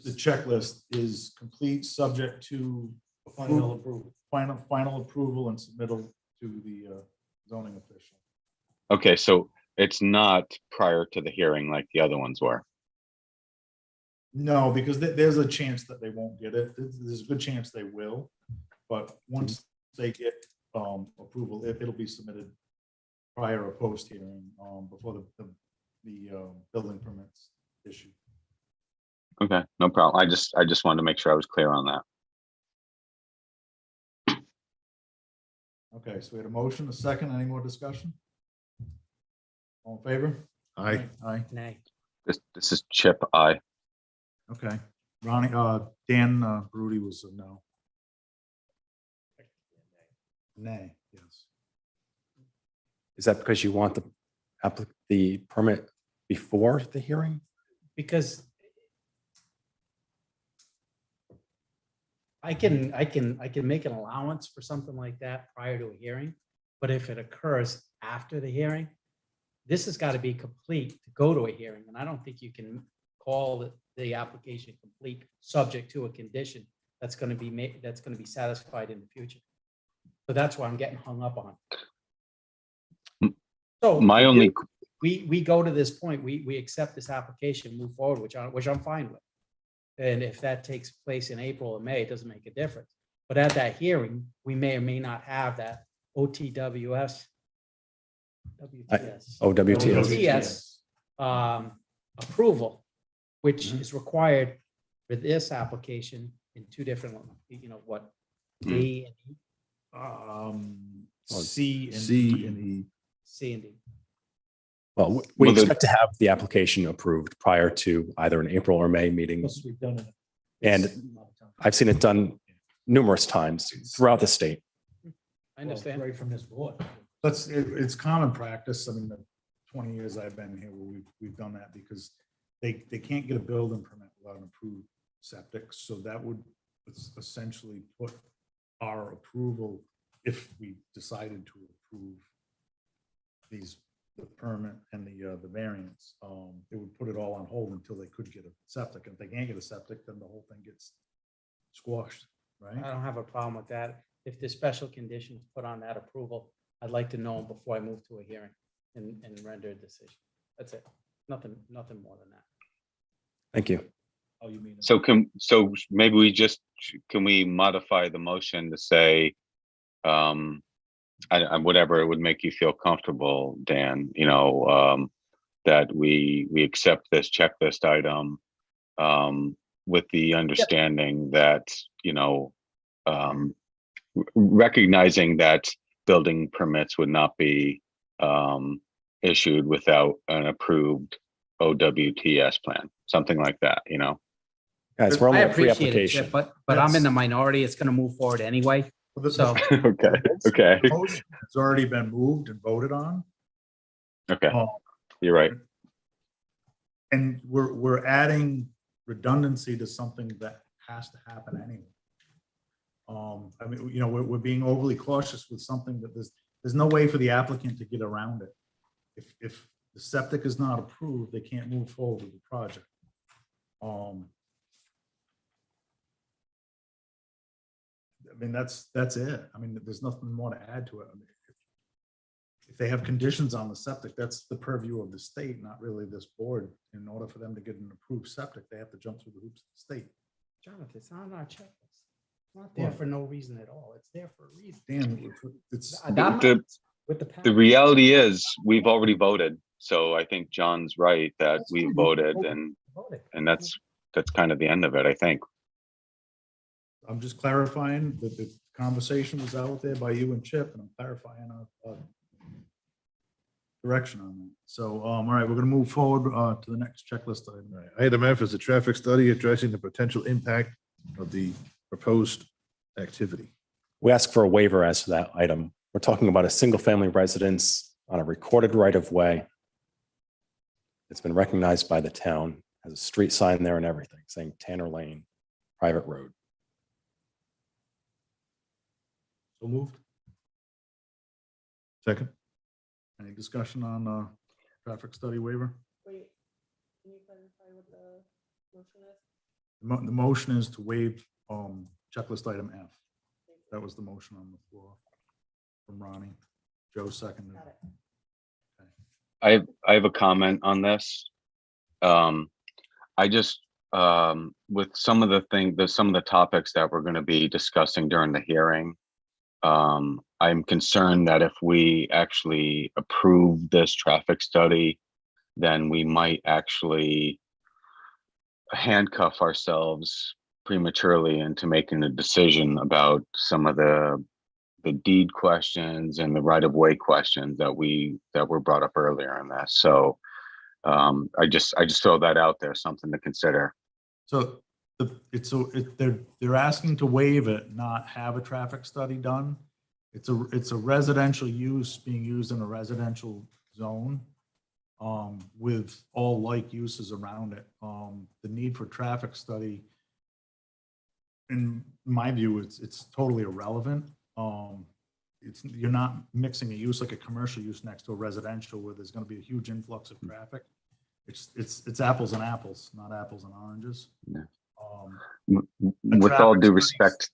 checklist is complete, subject to Final approval. final approval and submittal to the zoning official. Okay, so it's not prior to the hearing like the other ones were. No, because there's a chance that they won't get it. There's a good chance they will, but once they get approval, it'll be submitted prior or post hearing before the building permits issue. Okay, no problem. I just wanted to make sure I was clear on that. Okay, so we had a motion, a second, any more discussion? All in favor? Aye. Aye. Nay. This is Chip, I. Okay. Ronnie, Dan Brody was a no. Nay, yes. Is that because you want the permit before the hearing? Because I can make an allowance for something like that prior to a hearing, but if it occurs after the hearing, this has got to be complete to go to a hearing, and I don't think you can call the application complete, subject to a condition that's going to be made, that's going to be satisfied in the future. So that's why I'm getting hung up on. So My only, we go to this point, we accept this application, move forward, which I'm fine with. And if that takes place in April or May, it doesn't make a difference. But at that hearing, we may or may not have that OTWS. WTS. OWTS. Approval, which is required for this application in two different, what? D and E, C and C E. and E. C and D. Well, we Well, the- expect to have the application approved prior to either an April or May meeting. Plus, we've done it. And I've seen it done numerous times throughout the state. I understand. Right from this board. It's common practice. I mean, the 20 years I've been here, where we've done that because they can't get a building permit without an approved septic. So that would essentially put our approval, if we decided to approve the permit and the variance, it would put it all on hold until they could get a septic. And if they can't get a septic, then the whole thing gets squashed, I right? don't have a problem with that. If there's special conditions put on that approval, I'd like to know them before I move to a hearing and render a decision. That's it. Nothing more than that. Thank you. Oh, you mean? so maybe can we modify the motion to say, whatever would make you feel comfortable, Dan, that we accept this checklist item with the understanding that, recognizing that building permits would not be issued without an approved OWTS plan, something like that, Guys, we're I only a appreciate it, pre-application. Chip, but I'm in the minority. It's going to move forward anyway. Well, the- So Okay. the motion has already been moved and voted on. Okay, Um, you're right. And we're adding redundancy to something that has to happen anyway. I mean, we're being overly cautious with something that there's no way for the applicant to get around it. If the septic is not approved, they can't move forward with the project. I mean, that's it. I mean, there's nothing more to add to it. I mean, if they have conditions on the septic, that's the purview of the state, not really this board. In order for them to get an approved septic, they have to jump through the hoops of the state. Jonathan, it's not on our checklist. It's not there for no reason at all. It's there for a reason. Dan, it's, With the The patent. reality is, we've already voted, so I think John's right that That's we fine. voted, Voted. and that's kind of the end of it, I think. I'm just clarifying that the conversation was out there by you and Chip, and I'm clarifying our direction on that. So, all right, we're gonna move forward to the next checklist item. Right. Item F is a traffic study addressing the potential impact of the proposed activity. We ask for a waiver as to that item. We're talking about a single-family residence on a recorded right-of-way. It's been recognized by the town, has a street sign there and everything, saying Tanner Lane, private road. So moved. Second? Any discussion on traffic study waiver? Wait, can you clarify what the motion is? The motion is to waive checklist item F. That was the motion on the floor from Ronnie. Joe seconded. Got it. I have a comment on this. I just, with some of the topics that we're going to be discussing during the hearing, I'm concerned that if we actually approve this traffic study, then we might actually handcuff ourselves prematurely into making a decision about some of the deed questions and the right of way questions that were brought up earlier in this. So I just throw that out there, something to consider. So they're asking to waive it, not have a traffic study done. It's a residential use being used in a residential zone with all like uses around it. The need for traffic study, in my view, it's totally irrelevant. You're not mixing a use like a commercial use next to a residential where there's going to be a huge influx of traffic. It's apples and apples, not apples and oranges. Yeah. A With all traffic due study's- respect,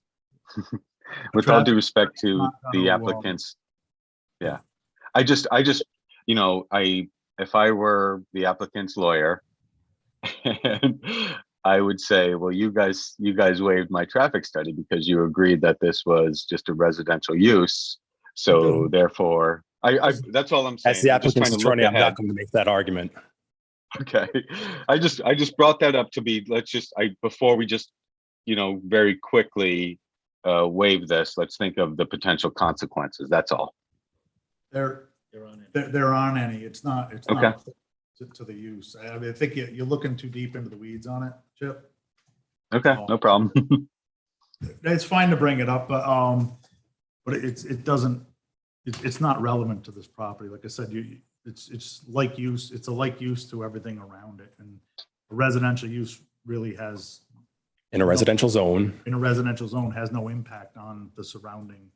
with a all due traffic respect study's to not the gonna, applicants, yeah, I just, you know, if I were the applicant's lawyer, I would say, well, you guys waived my traffic study because you agreed that this was just a residential use. So therefore, that's all I'm saying. As the I'm just trying applicant's to look attorney, I'm ahead. not going to make that argument. Okay, I just brought that up to be, before we just, you know, very quickly waive this, let's think of the potential consequences. That's all. There aren't any. It's not Okay. to the use. I mean, I think you're looking too deep into the weeds on it, Chip. Okay, no problem. It's fine to bring it up, but it's not relevant to this property. Like I said, it's like use, it's a like use to everything around it. And a residential use really has, In a residential zone in a residential zone, has no impact on the surrounding.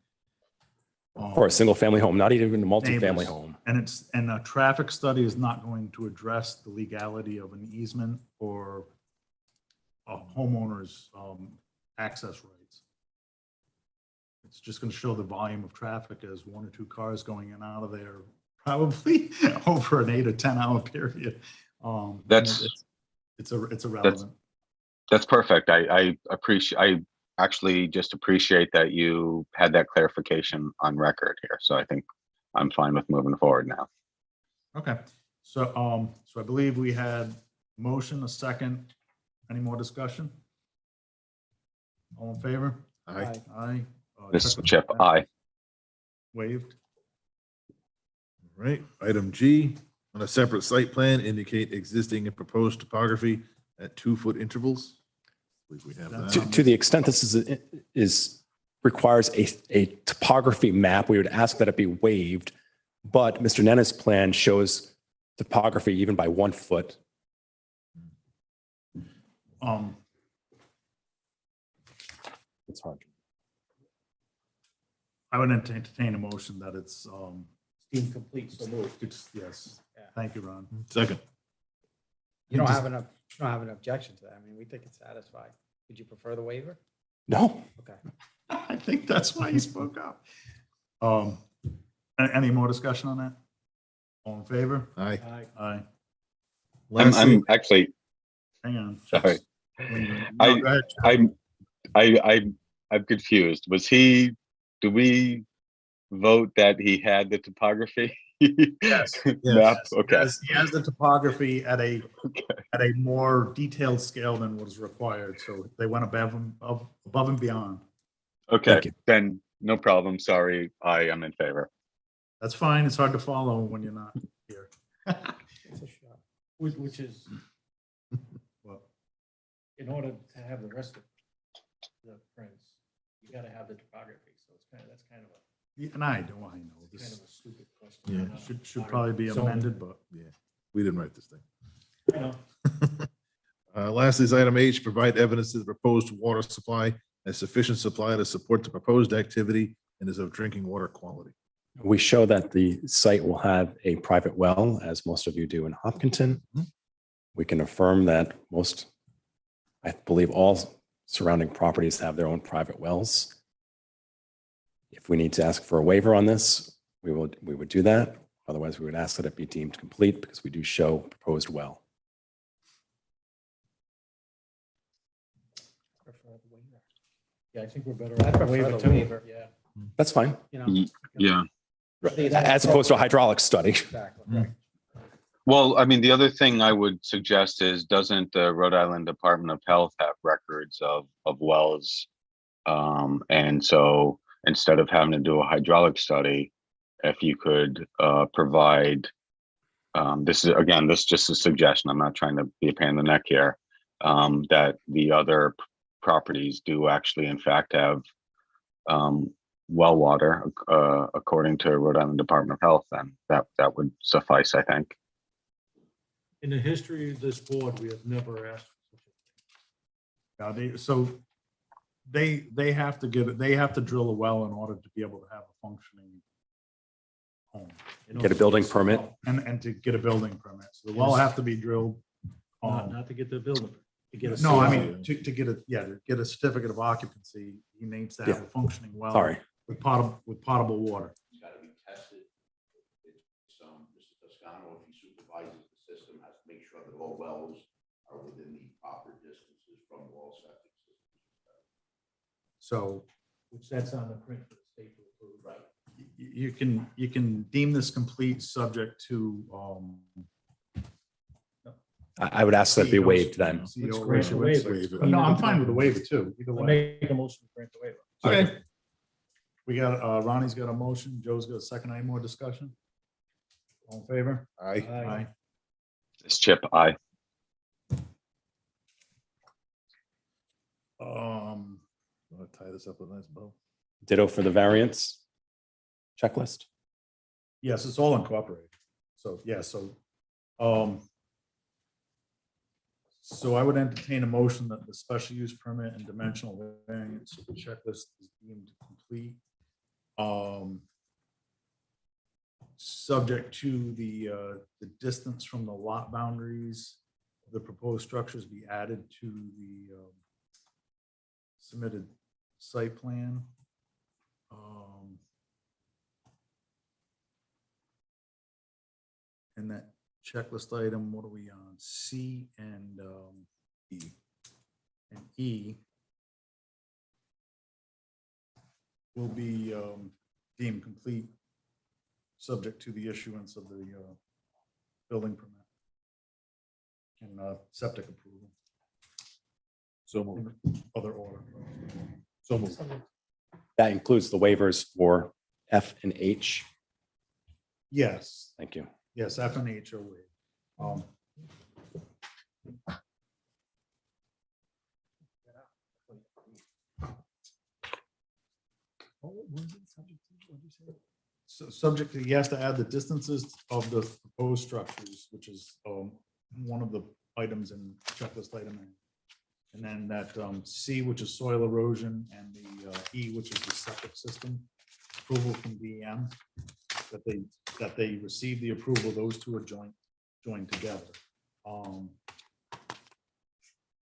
or a single family home, not even a multifamily neighbors. home. And a traffic study is not going to address the legality of an easement or a homeowner's access rights. It's just going to show the volume of traffic as 1 or 2 cars going in and out of there, probably over an 8 or 10 hour period. It's irrelevant. That's perfect. I actually just appreciate that you had that clarification on record here. So I think I'm fine with moving forward now. Okay, so I believe we had motion, a second. Any more discussion? All in favor? Aye. Aye. This is Check with- Chip, aye. Waived. Right, item G, on a separate site plan, indicate existing and proposed topography at 2-foot intervals. I believe we have that. To the extent this is requires a topography map, we would ask that it be waived. But Mr. Nenna's plan shows topography even by 1 foot. It's hard. I would entertain a motion that it's, Deemed complete, so moved. yes. Yeah. Thank you, Ron. Second, You don't have an objection to that. I mean, we think it's satisfied. Would you prefer the waiver? No, Okay. I think that's why he spoke up. Any more discussion on that? All in favor? aye. Aye. Aye. Lastly, I'm actually, Hang on. sorry. No, go ahead. I'm confused. Do we vote that he had the topography? Yes. Map? Okay. He has the topography at a more detailed scale than was required, so they went above and beyond. Okay, Thank you. then no problem. Sorry, I am in favor. That's fine. It's hard to follow when you're not here. It's a shot. Which is, Well, in order to have the rest of the prints, you gotta have the topography, so that's kind of yeah, and I know kind this of a stupid question. Yeah. should probably be amended, but We didn't write this thing. I know. Lastly, is item H, provide evidence that the proposed water supply has sufficient supply to support the proposed activity and is of drinking water quality. we show that the site will have a private well, as most of you do in Hopkinton. We can affirm that I believe all surrounding properties have their own private wells. If we need to ask for a waiver on this, we would do that. Otherwise, we would ask that it be deemed complete because we do show proposed well. Prefer the waiver. Yeah, I think we're better I off prefer waiver the too. waiver. Yeah. That's fine, You know, Yeah. as opposed to a hydraulic study. exactly. Right. Well, I mean, the other thing I would suggest is, doesn't the Rhode Island Department of Health have records of wells? And so instead of having to do a hydraulic study, if you could provide, this is, again, this is just a suggestion, I'm not trying to be a pain in the neck here, that the other properties do actually in fact have well water, according to Rhode Island Department of Health, then that would suffice, I think. In the history of this board, we have never asked for such a thing. They have to they have to drill a well in order to be able to have a functioning home. Get a building permit. And to get a building permit. So the well have to be drilled. Not to get the building, to get a. No, I CO. mean, to get to get a certificate of occupancy, he needs to have Yeah. a functioning well. Sorry. With potable water. It's gotta be tested. It's, Mr. Toscano, if he supervises the system, has to make sure that all wells are within the proper distances from all septic systems. So Which that's on the print for the state to approve. Right. you can deem this complete subject to, I would ask that it be waived then. CEO grant the regulations. waiver. No, I'm fine with the waiver too. Either I way. make a motion to grant the waiver. Okay. We got, Ronnie's got a motion. Joe's got a second. Any more discussion? All in favor? Aye. This Chip, I. Want to tie this up with a nice bow? Ditto for the variance checklist. Yes, it's all incorporated. So, yeah, so I would entertain a motion that the special use permit and dimensional variance checklist is deemed complete. Subject to the distance from the lot boundaries, the proposed structures be added to the submitted site plan. And that checklist item, what are we on? C and E. And E will be deemed complete, subject to the issuance of the building permit and septic approval. So moved. Other order. So moved. That includes the waivers for F and H. Yes, Thank you. yes, F and H are waived. So subject to, he has to add the distances of the proposed structures, which is one of the items in checklist item A. And then that C, which is soil erosion, and the E, which is the septic system approval from DEM, that they receive the approval, those two are joined together. And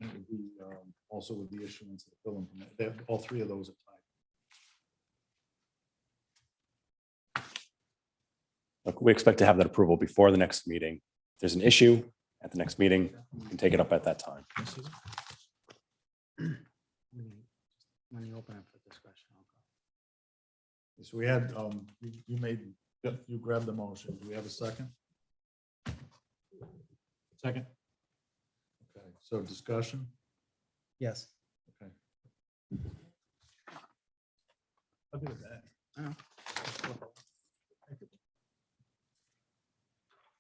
it would be also with the issuance of the building permit, all three of those are tied. Look, we expect to have that approval before the next meeting. If there's an issue at the next meeting, we can take it up at that time. When you open up for discussion, I'll go. So we had, you grabbed the motion. Do we have a second? Second. Okay, so discussion? Yes. Okay. I'll do that.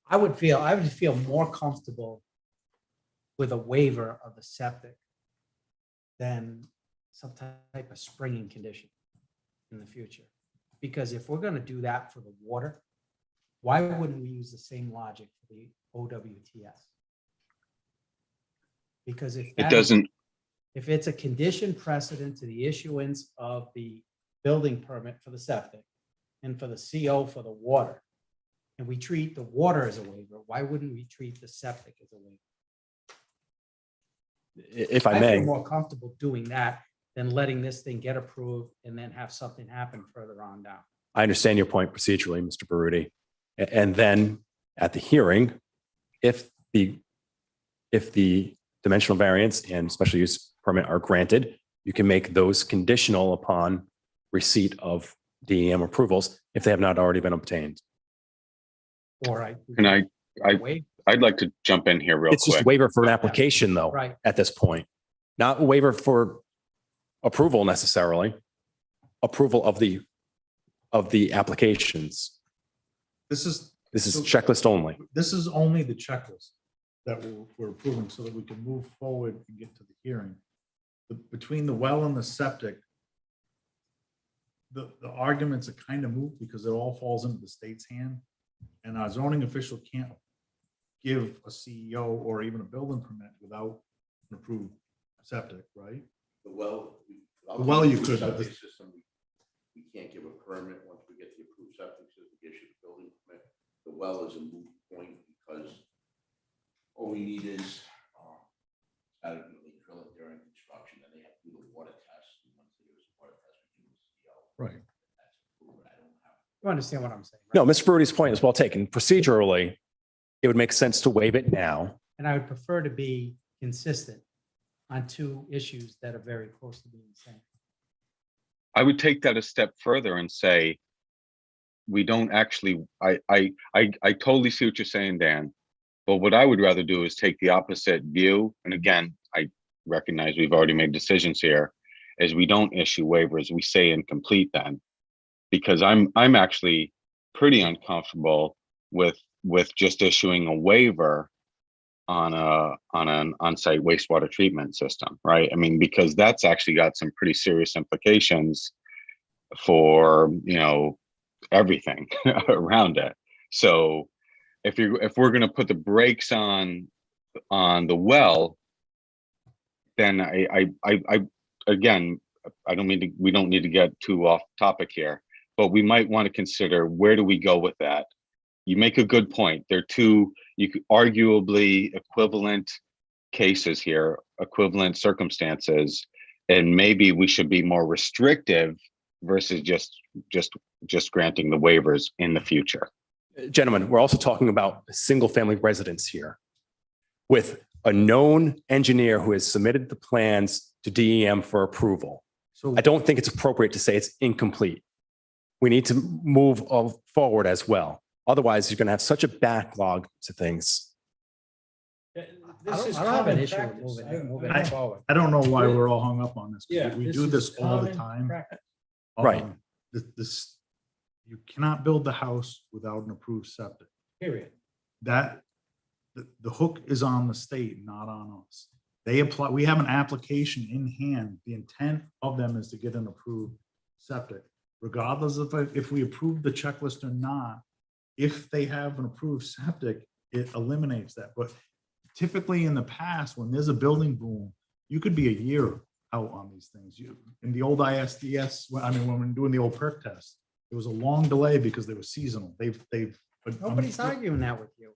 I would feel more comfortable with a waiver of the septic than some type of springing condition in the future. Because if we're gonna do that for the water, why wouldn't we use the same logic for the OWTS? Because if It that- doesn't, if it's a condition precedent to the issuance of the building permit for the septic and for the CO for the water, and we treat the water as a waiver, why wouldn't we treat the septic as a waiver? If I I may. feel more comfortable doing that than letting this thing get approved and then have something happen further on down. I understand your point procedurally, Mr. Baruti. And then at the hearing, if the dimensional variance and special use permit are granted, you can make those conditional upon receipt of DEM approvals if they have not already been obtained. Or can I, wait, I'd like to jump in here real It's just a quick. waiver for an application though, right? at this point, not a waiver for approval necessarily. approval of the applications. This is. This is so- checklist only. This is only the checklist that we're approving so that we can move forward and get to the hearing. Between the well and the septic, the arguments are kind of moot because it all falls into the state's hand. And our zoning official can't give a CEO or even a building permit without an approved septic, right? The well. The well you could, but Septic the- system, we can't give a permit once we get the approved septic system, issue the building permit. The well is a moot point because all we need is, adequately drill it during construction, and they have to do the water test. And once they do this water test, we do the CO. Right. That's approved. I don't have. You understand what I'm saying? right? No, Mr. Brody's point is well taken. Procedurally, it would make sense to waive it now. And I would prefer to be consistent on two issues that are very close to being the same. I would take that a step further and say, we don't actually, I totally see what you're saying, Dan. But what I would rather do is take the opposite view. And again, I recognize we've already made decisions here, is we don't issue waivers, we say incomplete then. Because I'm actually pretty uncomfortable with just issuing a waiver on an on-site wastewater treatment system, right? I mean, because that's actually got some pretty serious implications for, everything around it. So if we're going to put the brakes on the well, then I again, we don't need to get too off topic here, but we might want to consider, where do we go with that? You make a good point. They're two arguably equivalent cases here, equivalent circumstances, and maybe we should be more restrictive versus just granting the waivers in the future. Gentlemen, we're also talking about single family residents here with a known engineer who has submitted the plans to DEM for approval. So I don't think it's appropriate to say it's incomplete. We need to move forward as well. Otherwise, you're going to have such a backlog to things. I don't have an issue with moving I- it forward. I don't know why we're all hung up on this. 'Cause Yeah. We do this all the time. Right. This, you cannot build the house without an approved septic. Period. That, the hook is on the state, not on us. They apply, we have an application in hand. The intent of them is to get an approved septic. Regardless of if we approve the checklist or not, if they have an approved septic, it eliminates that. But typically in the past, when there's a building boom, you could be a year out on these things. In the old ISDS, when we're doing the old perk test, it was a long delay because they were seasonal. Nobody's arguing that with you.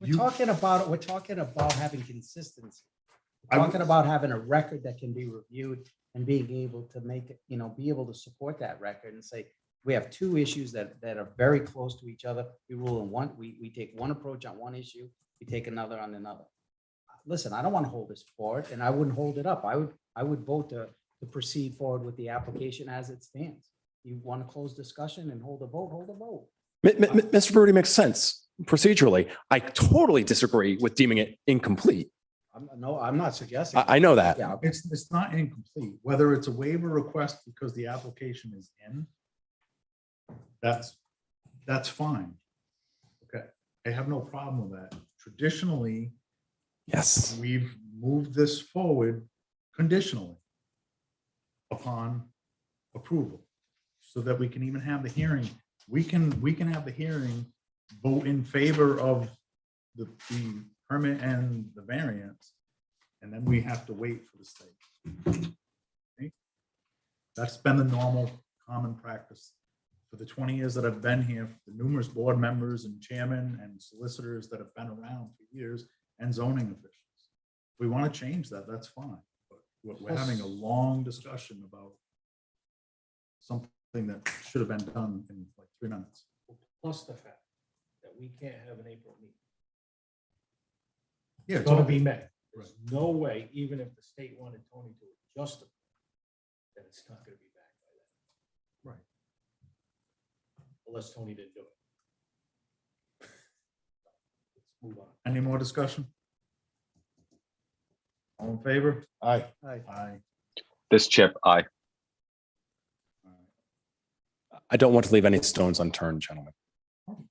We're You- talking about having consistency. I- We're talking about having a record that can be reviewed and being able to make it, be able to support that record and say, we have two issues that are very close to each other. We rule in one, we take one approach on one issue, we take another on another. Listen, I don't want to hold this forward, and I wouldn't hold it up. I would vote to proceed forward with the application as it stands. You want to close discussion and hold a vote, hold a vote. Mr. Brody makes sense procedurally. I totally disagree with deeming it incomplete. I'm not suggesting. I know that. Yeah, It's not incomplete, whether it's a waiver request because the application is in. That's fine. Okay, I have no problem with that. Traditionally, Yes. we've moved this forward conditionally upon approval, so that we can even have the hearing. We can have the hearing, vote in favor of the permit and the variance, and then we have to wait for the state. Okay? That's been the normal common practice for the 20 years that I've been here, the numerous board members and chairmen and solicitors that have been around for years, and zoning officials. If we want to change that, that's fine. But we're having a long discussion about something that should have been done in like 3 minutes. Plus the fact that we can't have an April meeting. Yeah, It's gonna be May. There's Right. no way, even if the state wanted Tony to adjust it, that it's not gonna be back by then. Right. Unless Tony didn't do it. Let's move on. Any more discussion? All in favor? Aye. Aye. Aye. This Chip, All right. I don't want to leave any stones unturned, gentlemen.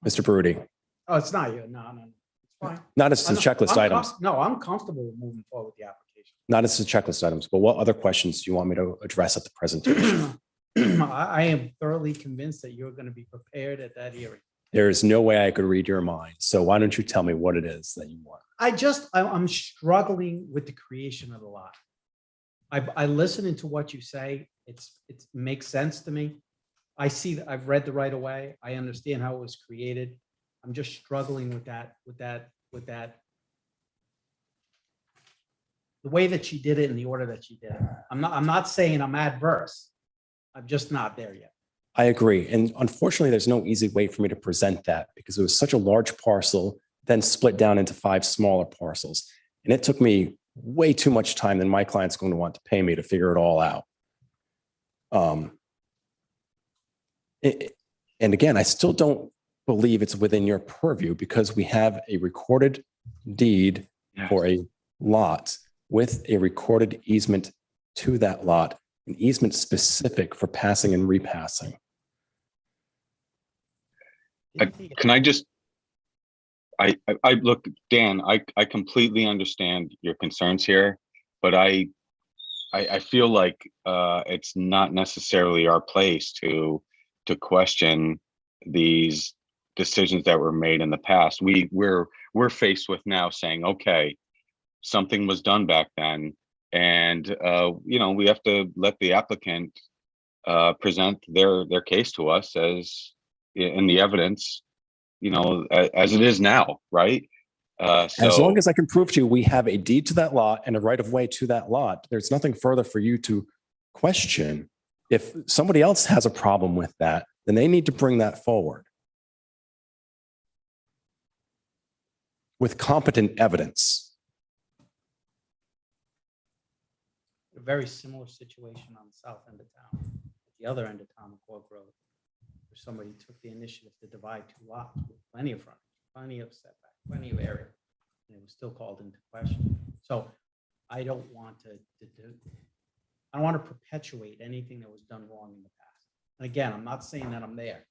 Mr. Baruti, Oh, it's not you. No, it's fine. not as to the checklist items, No, I'm comfortable with moving forward with the application. not as to checklist items, but what other questions do you want me to address at the presentation? I am thoroughly convinced that you're going to be prepared at that hearing. There is no way I could read your mind. So why don't you tell me what it is that you want? I'm struggling with the creation of the lot. I listening to what you say. It makes sense to me. I see that I've read the right of way. I understand how it was created. I'm just struggling with that. The way that she did it in the order that she did it. I'm not saying I'm adverse. I'm just not there yet. I agree. And unfortunately, there's no easy way for me to present that because it was such a large parcel, then split down into 5 smaller parcels. And it took me way too much time than my client's going to want to pay me to figure it all out. And again, I still don't believe it's within your purview because we have a recorded deed for a lot with a recorded easement to that lot, an easement specific for passing and repassing. Can I just, I look, Dan, I completely understand your concerns here, but I feel like it's not necessarily our place to question these decisions that were made in the past. We're faced with now saying, okay, something was done back then, and we have to let the applicant present their case to us as in the evidence, as it is now, right? As long as I can prove to you we have a deed to that lot and a right of way to that lot, there's nothing further for you to question. If somebody else has a problem with that, then they need to bring that forward with competent evidence. A very similar situation on the south end of town, at the other end of town, Cork Road, where somebody took the initiative to divide 2 lots with plenty of frontage, plenty of setback, plenty of area, and it was still called into question. So I don't want to perpetuate anything that was done wrong in the past. And again, I'm not saying that I'm there.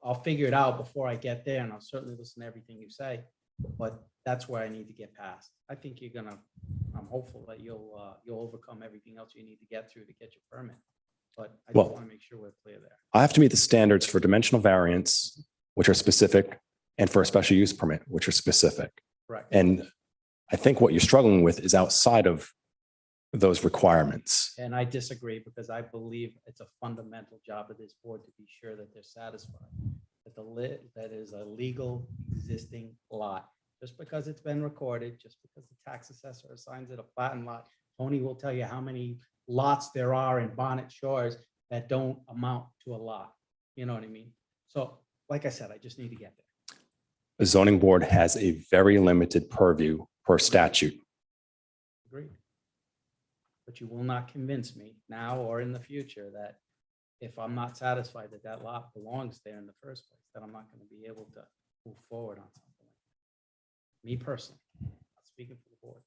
I'll figure it out before I get there, and I'll certainly listen to everything you say, but that's where I need to get past. I think I'm hopeful that you'll overcome everything else you need to get through to get your permit. But I just want to make sure we're clear there. I have to meet the standards for dimensional variance, which are specific, and for a special use permit, which are specific. Correct. And I think what you're struggling with is outside of those requirements. And I disagree because I believe it's a fundamental job of this board to be sure that they're satisfied that is a legal existing lot. Just because it's been recorded, just because the tax assessor assigns it a platinum lot, Tony will tell you how many lots there are in Bonnet Shores that don't amount to a lot. You know what I mean? So, like I said, I just need to get there. The zoning board has a very limited purview per statute. Agreed. But you will not convince me now or in the future that if I'm not satisfied that that lot belongs there in the first place, that I'm not going to be able to move forward on something like that. Me personally, not speaking for the board.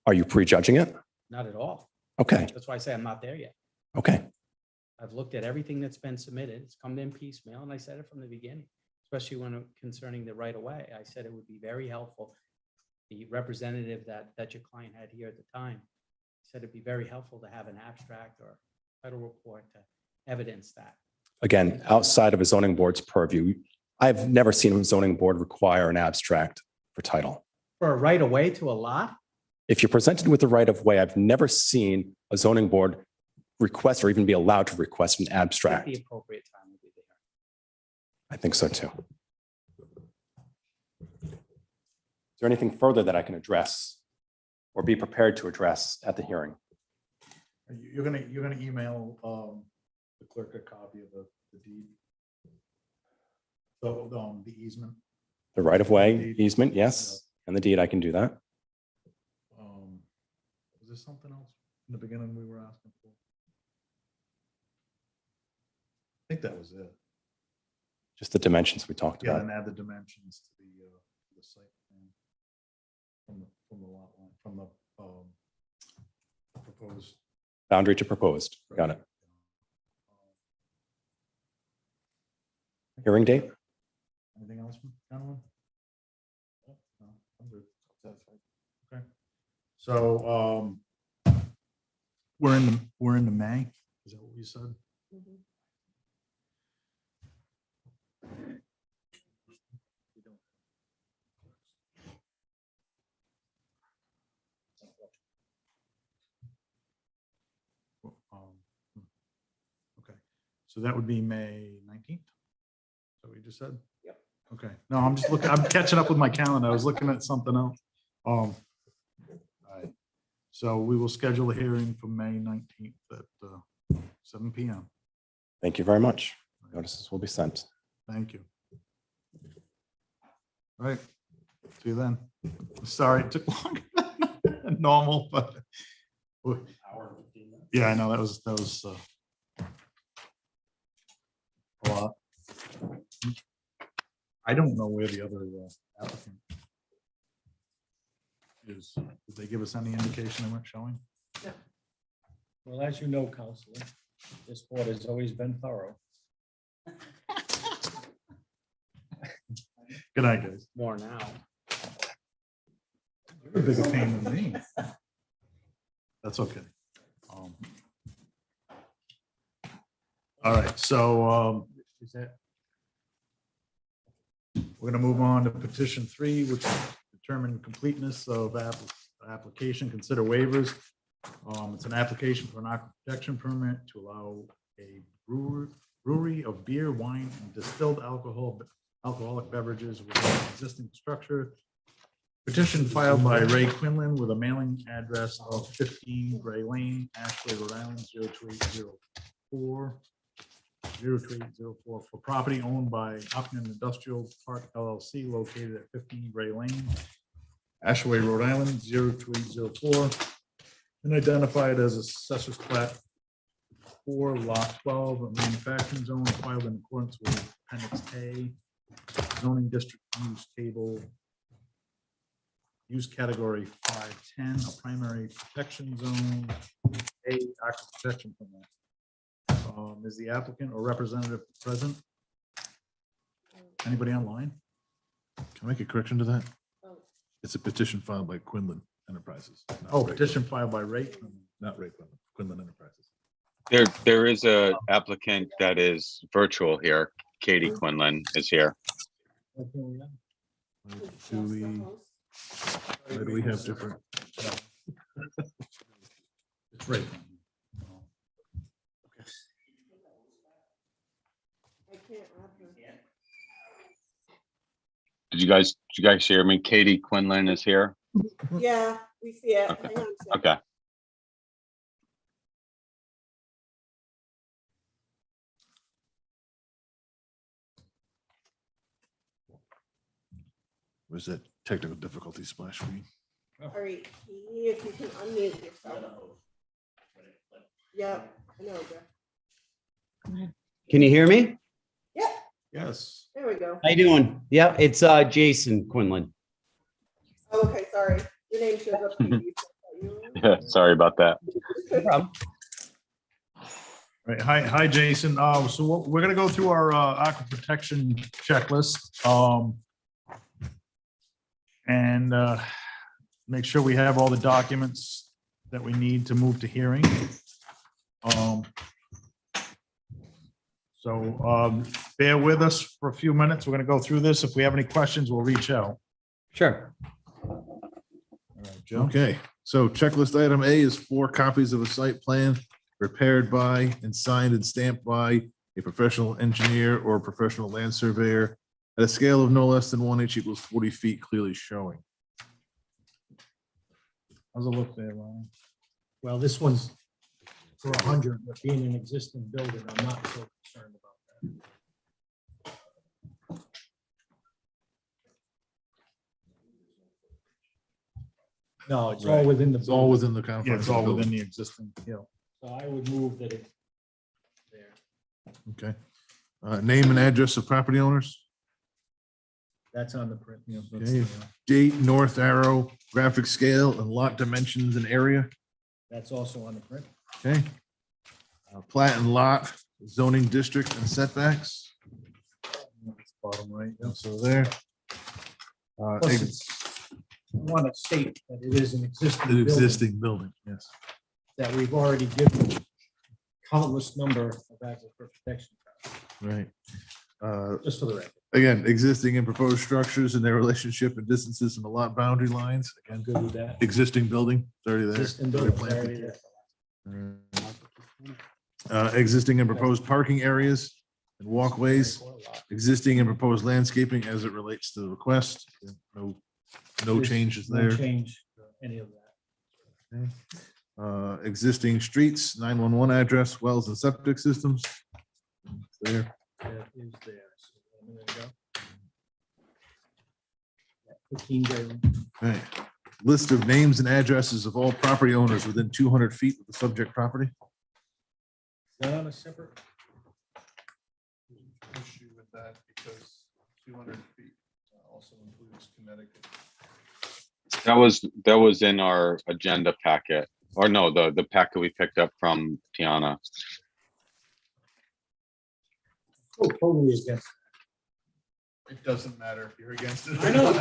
Are you prejudging it? Not at all. Okay. That's why I say I'm not there yet. Okay. I've looked at everything that's been submitted. It's come in piecemeal, and I said it from the beginning, especially when concerning the right of way. I said it would be very helpful. The representative that your client had here at the time said it'd be very helpful to have an abstract or title report to evidence that. Again, outside of a zoning board's purview, I've never seen a zoning board require an abstract for title. For a right of way to a lot? If you're presented with the right of way, I've never seen a zoning board request or even be allowed to request an abstract. The appropriate time will be there. I think so too. Is there anything further that I can address or be prepared to address at the hearing? You're gonna email the clerk a copy of the deed? The easement? The right of way easement, yes. And the deed, I can do that. Was there something else in the beginning we were asking for? I think that was it. Just the dimensions we talked Yeah, about. and add the dimensions to the site plan from the lot line, from the proposed. Boundary to proposed. Got it. Hearing date? Anything else, gentlemen? No, I'm good. Okay. So, we're in the May, is that what you said? Mhm. Okay, so that would be May 19th? Is that what you just said? Yep. Okay, no, I'm just looking, I'm catching up with my calendar. I was looking at something else. All right. So we will schedule a hearing for May 19th at 7 PM. Thank you very much. Notices will be sent. Thank you. All right, see you then. Sorry, it took longer than normal, but. Yeah, I know, that was a lot. I don't know where the other applicant is. Did they give us any indication they weren't showing? Well, as you know, Counselor, this board has always been thorough. Good night, guys. More now. You're a bigger pain than me. That's okay. All right, so is that? We're gonna move on to petition 3, which determine completeness of application, consider waivers. It's an application for an aqua protection permit to allow a brewery of beer, wine, and distilled alcoholic beverages within an existing structure. Petition filed by Ray Quinlan with a mailing address of 15 Gray Lane, Ashway, Rhode Island, 02804. 02804 for property owned by Upland Industrial Park LLC located at 15 Gray Lane, Ashway, Rhode Island, 02804, and identified as assessor's plat 4, lot 12, a manufacturing zone filed in accordance with Appendix A, zoning district use table, use category 510, a primary protection zone, A, aqua protection permit. Is the applicant or representative present? Anybody online? Can I make a correction to that? Oh. It's a petition filed by Quinlan Enterprises. not Oh, Ray petition filed by Ray. Quinlan, Not Ray Quinlan, Quinlan Enterprises. There is a applicant that is virtual here. Katie Quinlan is here. Do Just the we, host. why do we have different? It's Ray. I can't add her. Did you guys hear me? Katie Quinlan is here. Yeah, we see it. Okay. Hang on a second. Okay. Where's that technical difficulty splash screen? All right, Katie, if you can unmute yourself. Yeah, I know, Jeff. Can you hear me? Yep, Yes. there we go. How you doing? Yeah, it's Jason Quinlan. Oh, okay, sorry. Your name shows up. Yeah, sorry about that. No problem. Right. Hi, Jason. So we're gonna go through our aqua protection checklist. And make sure we have all the documents that we need to move to hearing. So bear with us for a few minutes. We're gonna go through this. If we have any questions, we'll reach out. Sure. All right, Joe? Okay, so checklist item A is 4 copies of a site plan prepared by and signed and stamped by a professional engineer or professional land surveyor at a scale of no less than 1 inch equals 40 feet clearly showing. How's it look there, Ryan? Well, this one's for 100, but being an existing building, I'm not so concerned about that. No, it's all Right. within the. It's all within the confines. Yeah, it's of the all within building. the existing, yeah. So I would move that it there. Okay. Name and address of property owners, That's on the print. Yeah, that's Okay. the, date, north arrow, graphic scale, and lot dimensions and area. That's also on the print. Okay. Plat and lot, zoning district and setbacks. bottom right. Yeah, so there. Plus I want to state that it is an existing An building existing building, yes. that we've already given countless number of aquifer protection, Right. just for the record. Again, existing and proposed structures and their relationship and distances from the lot boundary lines. Again, Good with that. existing building, it's already there. Existing It's already building, planted. already there. Existing and proposed parking areas and walkways, existing and proposed landscaping as it relates to the request. No There's changes no there. change, any of that. Existing streets, 911 address, wells and septic systems. It's there. That is there. So, a minute ago. 15 days. Right. List of names and addresses of all property owners within 200 feet of the subject property. Is that on a separate? Issue with that because 200 feet also includes Connecticut. That was in our agenda packet, or no, the packet we picked up from Tiana. Oh, totally against. It doesn't matter if you're against it. I know,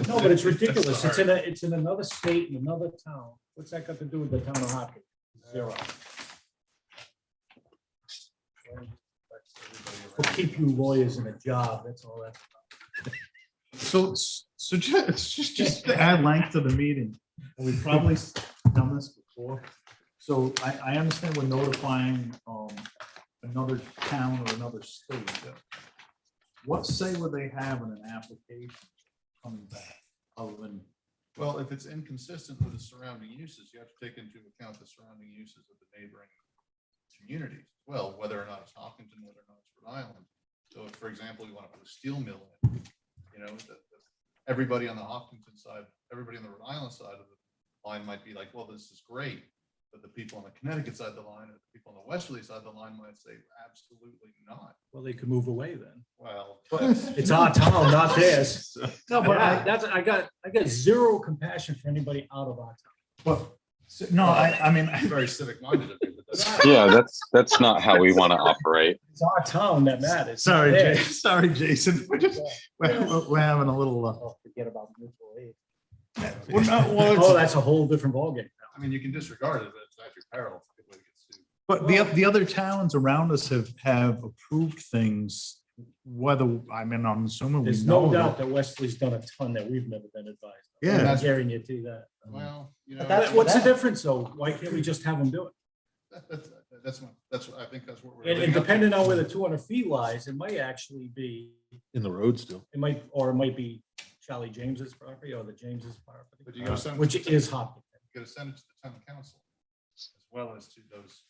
no, but it's ridiculous. It's in another state, in another town. What's that got to do with the town of Hopkins? Zero. We'll keep you lawyers in a job, that's all that's about. So just to add length to the meeting, and we've probably done this before. So I understand we're notifying another town or another state. What say would they have in an application coming back other than? Well, if it's inconsistent with the surrounding uses, you have to take into account the surrounding uses of the neighboring communities. Well, whether or not it's Hopkinton, whether or not it's Rhode Island. So if, for example, you want to put a steel mill in, you know, everybody on the Hopkinton side, everybody on the Rhode Island side of the line might be like, well, this is great. But the people on the Connecticut side of the line, or the people on the westerly side of the line might say, absolutely not. Well, they could move away then. Well, It's our town, not theirs. No, But I got zero compassion for anybody out of our town. But, no, I mean, I'm very civic minded of you, but that's. Yeah, that's not how we want to operate. It's our town that matters. not sorry, theirs. sorry, Jason. We're having a little. Oh, forget about mutual aid. Well, Oh, that's a whole different ballgame. I mean, you can disregard it, but it's actually parallel. It's a good way to get sued. But the other towns around us have approved things, whether, I mean, I'm assuming. we There's know no that- doubt that Wesley's done a ton that we've never been advised. of. Yeah. I'm guaranteeing that. Well, you know. But what's the difference though? Why can't we just have them do it? That's what I think that's what we're. And leading up to. depending on where the 200 feet lies, it might actually be, In the road still. it might be Charlie James's property or the James's property, But you gotta send it which to the- is Hopkins. You gotta send it to the town council as well as to those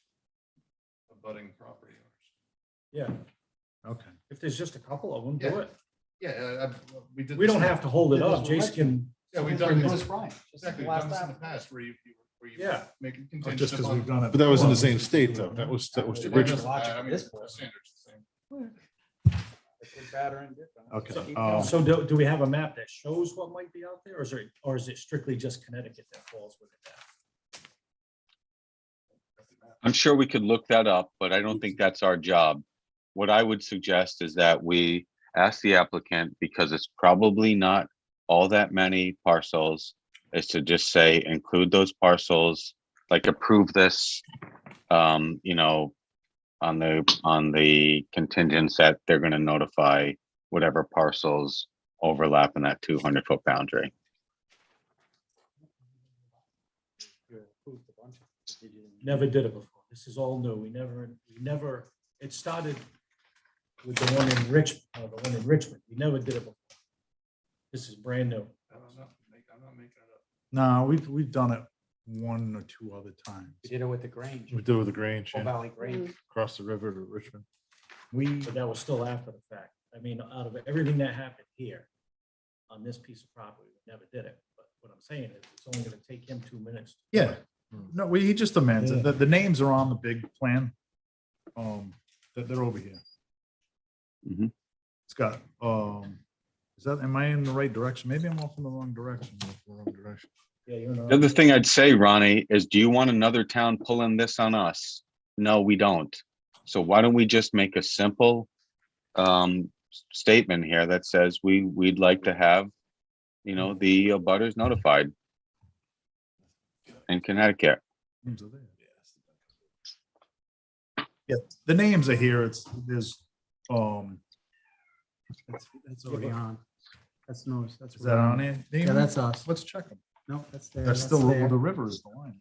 abutting property owners. Yeah, Okay. if there's just a couple of them, do Yeah. it. Yeah, we did. We this don't in- have to hold it up. Jason can. Yeah, we've bring done this- this. Exactly, we've done this in the past where you Yeah. make it Just contingent because we've upon. done it. But that was in the same state though. That was the It original. doesn't matter. I mean, This the point. standard's the same. Okay. So do we have a map that shows what might be out there, or is it strictly just Connecticut that falls within that? I'm sure we could look that up, but I don't think that's our job. What I would suggest is that we ask the applicant, because it's probably not all that many parcels, is to just say, include those parcels, like approve this, you know, on the contingents that they're going to notify whatever parcels overlap in that 200-foot boundary. Never did it before. This is all new. We never, it started with the one in Richmond. We never did it before. This is brand new. I'm not making it up. No, we've done it one or two other times. We did it with the Grange, We did it with the Grange, Full yeah, Valley Grange. across the river to Richmond. But that was still after the fact. I mean, out of everything that happened here on this piece of property, we never did it. But what I'm saying is, it's only gonna take him 2 minutes. to do Yeah. it. No, he just amends it. The names are on the big plan. They're over here. Mhm. It's got, am I in the right direction? Maybe I'm off in the wrong direction. Yeah, you're The other thing I'd say, Ronnie, is do you want another town pulling this on us? No, we don't. So why don't we just make a simple statement here that says we'd like to have, you know, the abutters notified in Connecticut. Names are there. Yeah, the names are here. That's already on. That's no, that's. Is that on it? Yeah, that's us. Let's check them. No, that's there. That's still, there. the river is the line.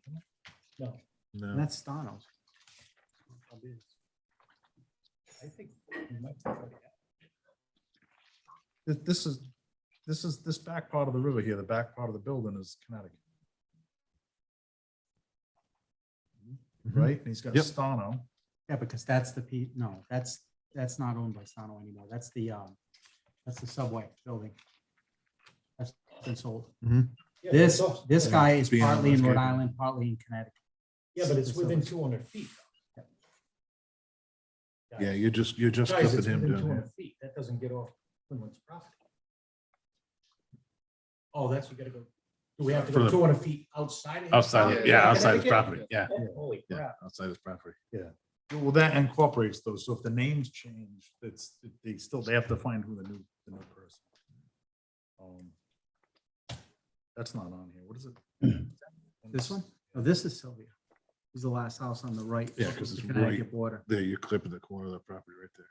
No, And that's Stano's. I think. we might already have. This back part of the river here, the back part of the building is Connecticut. Right? And he's got Yep. Stano. Yeah, because that's no, that's not owned by Stano anymore. That's the subway building. That's been sold. Yeah, This but it's this also- guy is being partly in Rhode landscaping. Island, partly in Connecticut. Yeah, but it's The within subway. 200 feet. though. Yeah, Guys, you're just guys, clipping it's him within down here. 200 feet. That doesn't get off Quinlan's property. Oh, that's, you gotta go, do we have to For go the- 200 feet outside? his Outside, property? yeah, outside his Connecticut? property, yeah. Oh, holy Yeah, crap. outside his property. Yeah. Well, that incorporates those. So if the names change, they have to find who the new person. That's not on here. What is it? This one? Oh, this is Sylvia. He's the last house on the right. Yeah, 'cause the it's Connecticut right. border. There, you're clipping the corner of the property right there.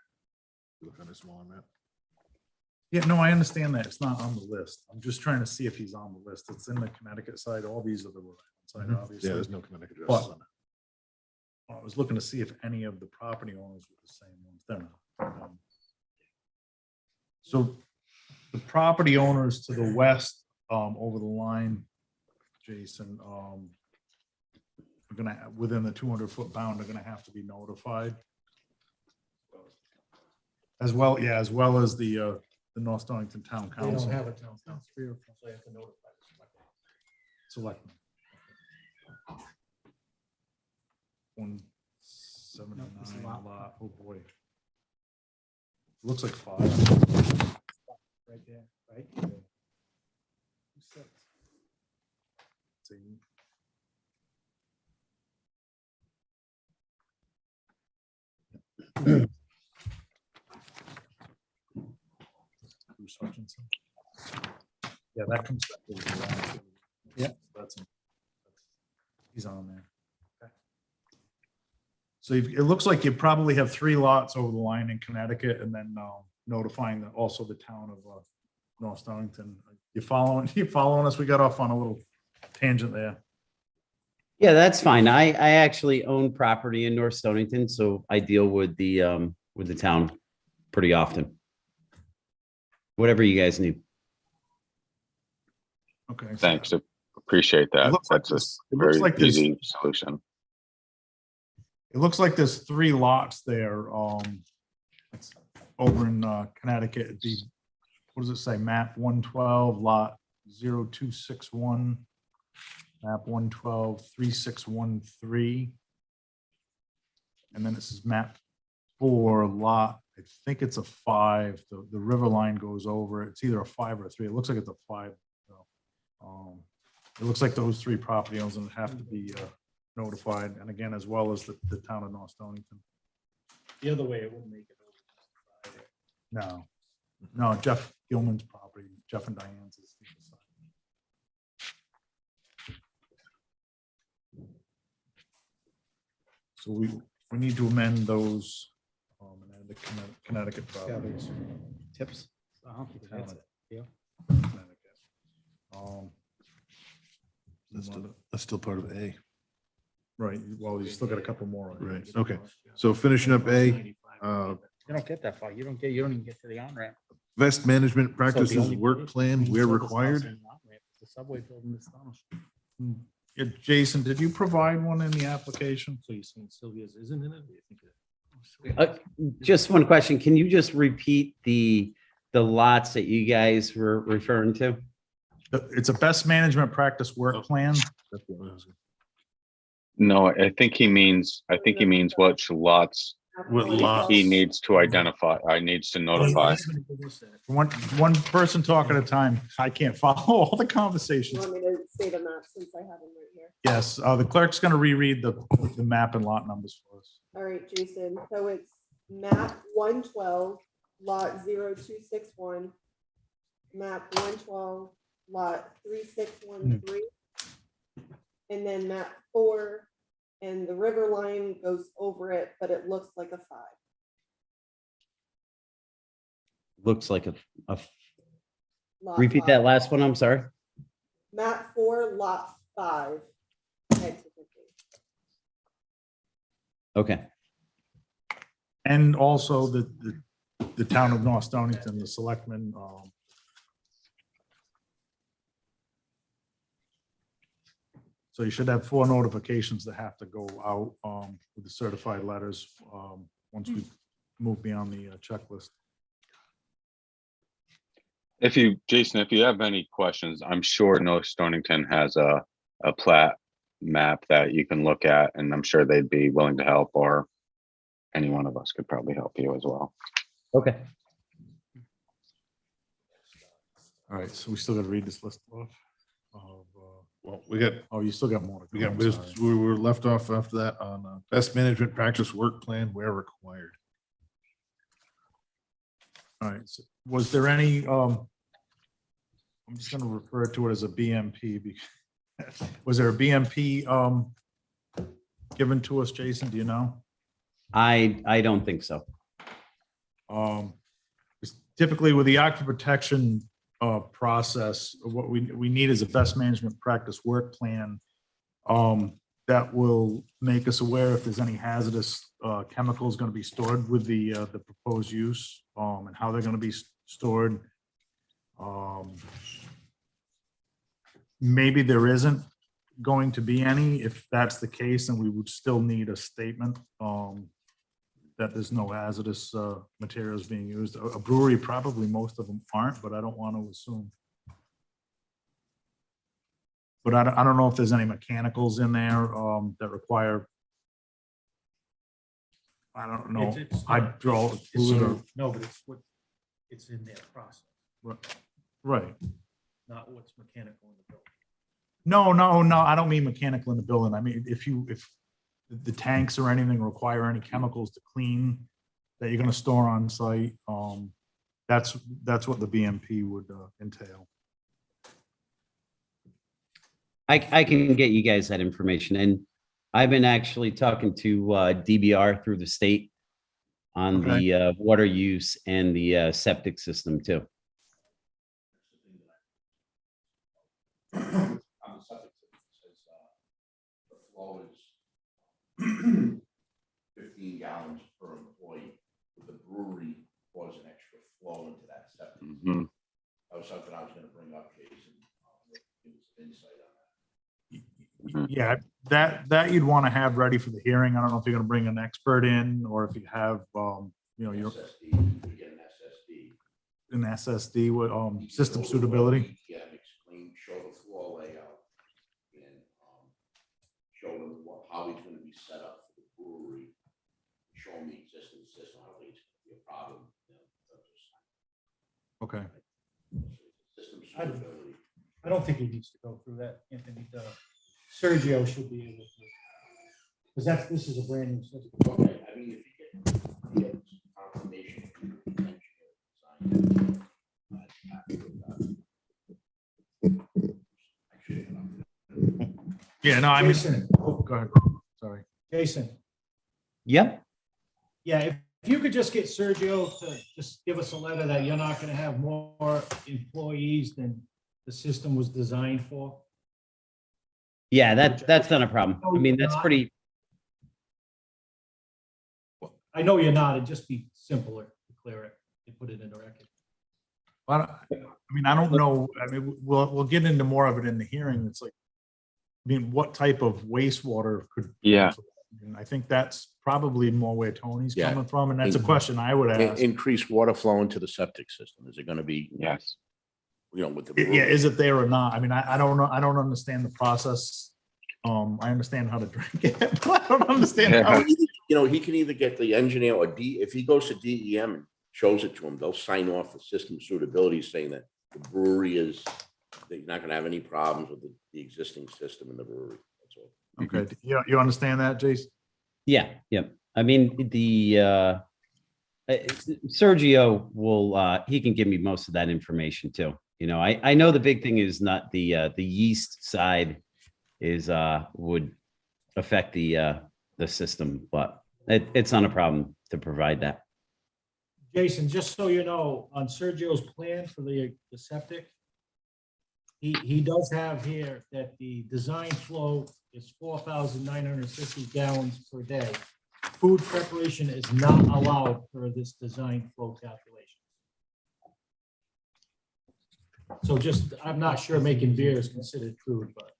Look on a smaller map. Yeah, no, I understand that. It's not on the list. I'm just trying to see if he's on the list. It's in the Connecticut side. All these are the Rhode Island side, obviously. Yeah, there's no Connecticut But- addresses on it. I was looking to see if any of the property owners were the same ones. They're not. So the property owners to the west, over the line, Jason, are gonna, within the 200-foot bound, they're gonna have to be notified. As well, yeah, as well as the North Stonington Town They don't Council. have a town council, so I have to notify the selectmen. Selectmen. 179 lot. lot, oh boy. Looks like 5. Right there, right? See. Bruce Hutchinson. Yeah, that comes. back over the line. Yeah. That's him. He's on there. So it looks like you probably have 3 lots over the line in Connecticut and then notifying also the town of North Stonington. You following us? We got off on a little tangent there. Yeah, that's fine. I actually own property in North Stonington, so I deal with the town pretty often. Whatever you guys need. Okay. so Thanks, appreciate It that. looks like That's a this- it looks very like this- easy solution. It looks like there's 3 lots there. It's over in Connecticut. It'd be, what does it say? Map 112, lot 0261. Map 112, 3613. And then this is map 4, lot, I think it's a 5. The river line goes over. It's either a 5 or a 3. It looks like it's a 5. So, it looks like those 3 property owners would have to be notified, and again, as well as the town of North Stonington. The other way, it wouldn't make it over. No, Jeff Gilman's property, Jeff and Diane's is. So we need to amend those, and add the Connecticut properties. Tips. I don't think that's it. Yeah. Connecticut. That's still part of A. Right, well, you still got a couple more. Right, okay. So finishing up A, You don't get that far. You don't even get to the on-ramp. best management So the practices only work place plan you where can put this house required. in the on-ramp is The subway building is Stano's. Yeah, Jason, did you provide one in the application? So you're saying Sylvia's isn't in it? Or you think it- Just one question. Can you just repeat the lots that you guys were referring to? It's a best management practice work plan. That's what I was- No, I think he means which lots What lots? he needs to identify, needs to notify. One person talk at a time. I can't follow all the You conversations. want me to say the map since I have them right here? Yes, the clerk's gonna reread the map and lot numbers for us. All right, Jason, so it's map 112, lot 0261, map 112, lot 3613. And then map 4, and the river line goes over it, but it looks like a 5. Looks like a, Lot repeat 5. that last one, I'm sorry. Map 4, lot 5. Exit 15. Okay. And also the town of North Stonington, the selectmen, so you should have 4 notifications that have to go out, with the certified letters, once we move beyond the checklist. Jason, if you have any questions, I'm sure North Stonington has a plat map that you can look at, and I'm sure they'd be willing to help, or any one of us could probably help you as well. Okay. All right, so we still got to read this list off. Well, we got, Oh, you still got more. to we go, got, I'm sorry. we were left off after that on best management practice work plan where required. All right, so was there any, I'm just gonna refer to it as a BMP. Because was there a BMP given to us, Jason? Do you know? I don't think so. 'Cause typically with the aquifer protection process, what we need is a best management practice work plan that will make us aware if there's any hazardous chemicals going to be stored with the proposed use, and how they're going to be stored. Maybe there isn't going to be any. If that's the case, then we would still need a statement that there's no hazardous materials being used. A brewery, probably most of them aren't, but I don't want to assume. But I don't know if there's any mechanicals in there that require, I don't know, It's not- hydraulic it's fluid or, No, but it's what, it's in their process, right. not what's mechanical in the building. No, I don't mean mechanical in the building. I mean, if the tanks or anything require any chemicals to clean that you're gonna store on site, that's what the BMP would entail. I can get you guys that information, and I've been actually talking to DBR through the state on the water use and the septic system too. On the septic system, it says, the flow is 15 gallons per employee. With the brewery, was an extra flow into that septic. Mhm. That was something I was gonna bring up, Jason. Give us some insight on that. Yeah, that you'd want to have ready for the hearing. I don't know if you're gonna bring an expert in, or if you have, your SSD, we get an SSD. an SSD with system suitability. Yeah, explain, show the floor layout, and show them how it's gonna be set up for the brewery. Show them the existing system, how it's gonna be a problem. Okay. System suitability. I don't think he needs to go through that, Anthony. Sergio should be able to. Because this is a brand new system. Okay, I mean, if you get confirmation from the engineer design. Yeah, no, I mean, Jason. go ahead. Sorry. Jason, Yep. yeah, if you could just get Sergio to just give us a letter that you're not gonna have more employees than the system was designed for. Yeah, that's not a problem. I mean, that's pretty, I know you're not, it'd just be simpler to clear it and put it in the record. But I mean, I don't know. I mean, we'll get into more of it in the hearing. It's like, I mean, what type of wastewater could? Yeah. And I think that's probably more where Tony's Yeah. coming from, and that's a question I would ask. Increased water flow into the septic system. Is it gonna be, Yes. with the. Yeah, is it there or not? I mean, I don't know. I don't understand the process. I understand how to drink it, but I don't understand how. He can either get the engineer or if he goes to DEM and shows it to him, they'll sign off the system suitability saying that the brewery is, that you're not gonna have any problems with the existing system in the brewery. That's all. Okay, you understand that, Jason? yeah. I mean, Sergio will, he can give me most of that information too. You know, I know the big thing is not the yeast side is, would affect the system, but it's not a problem to provide that. Jason, just so you know, on Sergio's plan for the septic, he does have here that the design flow is 4,950 gallons per day. Food preparation is not allowed for this design flow calculation. So just, I'm not sure making beer is considered food, but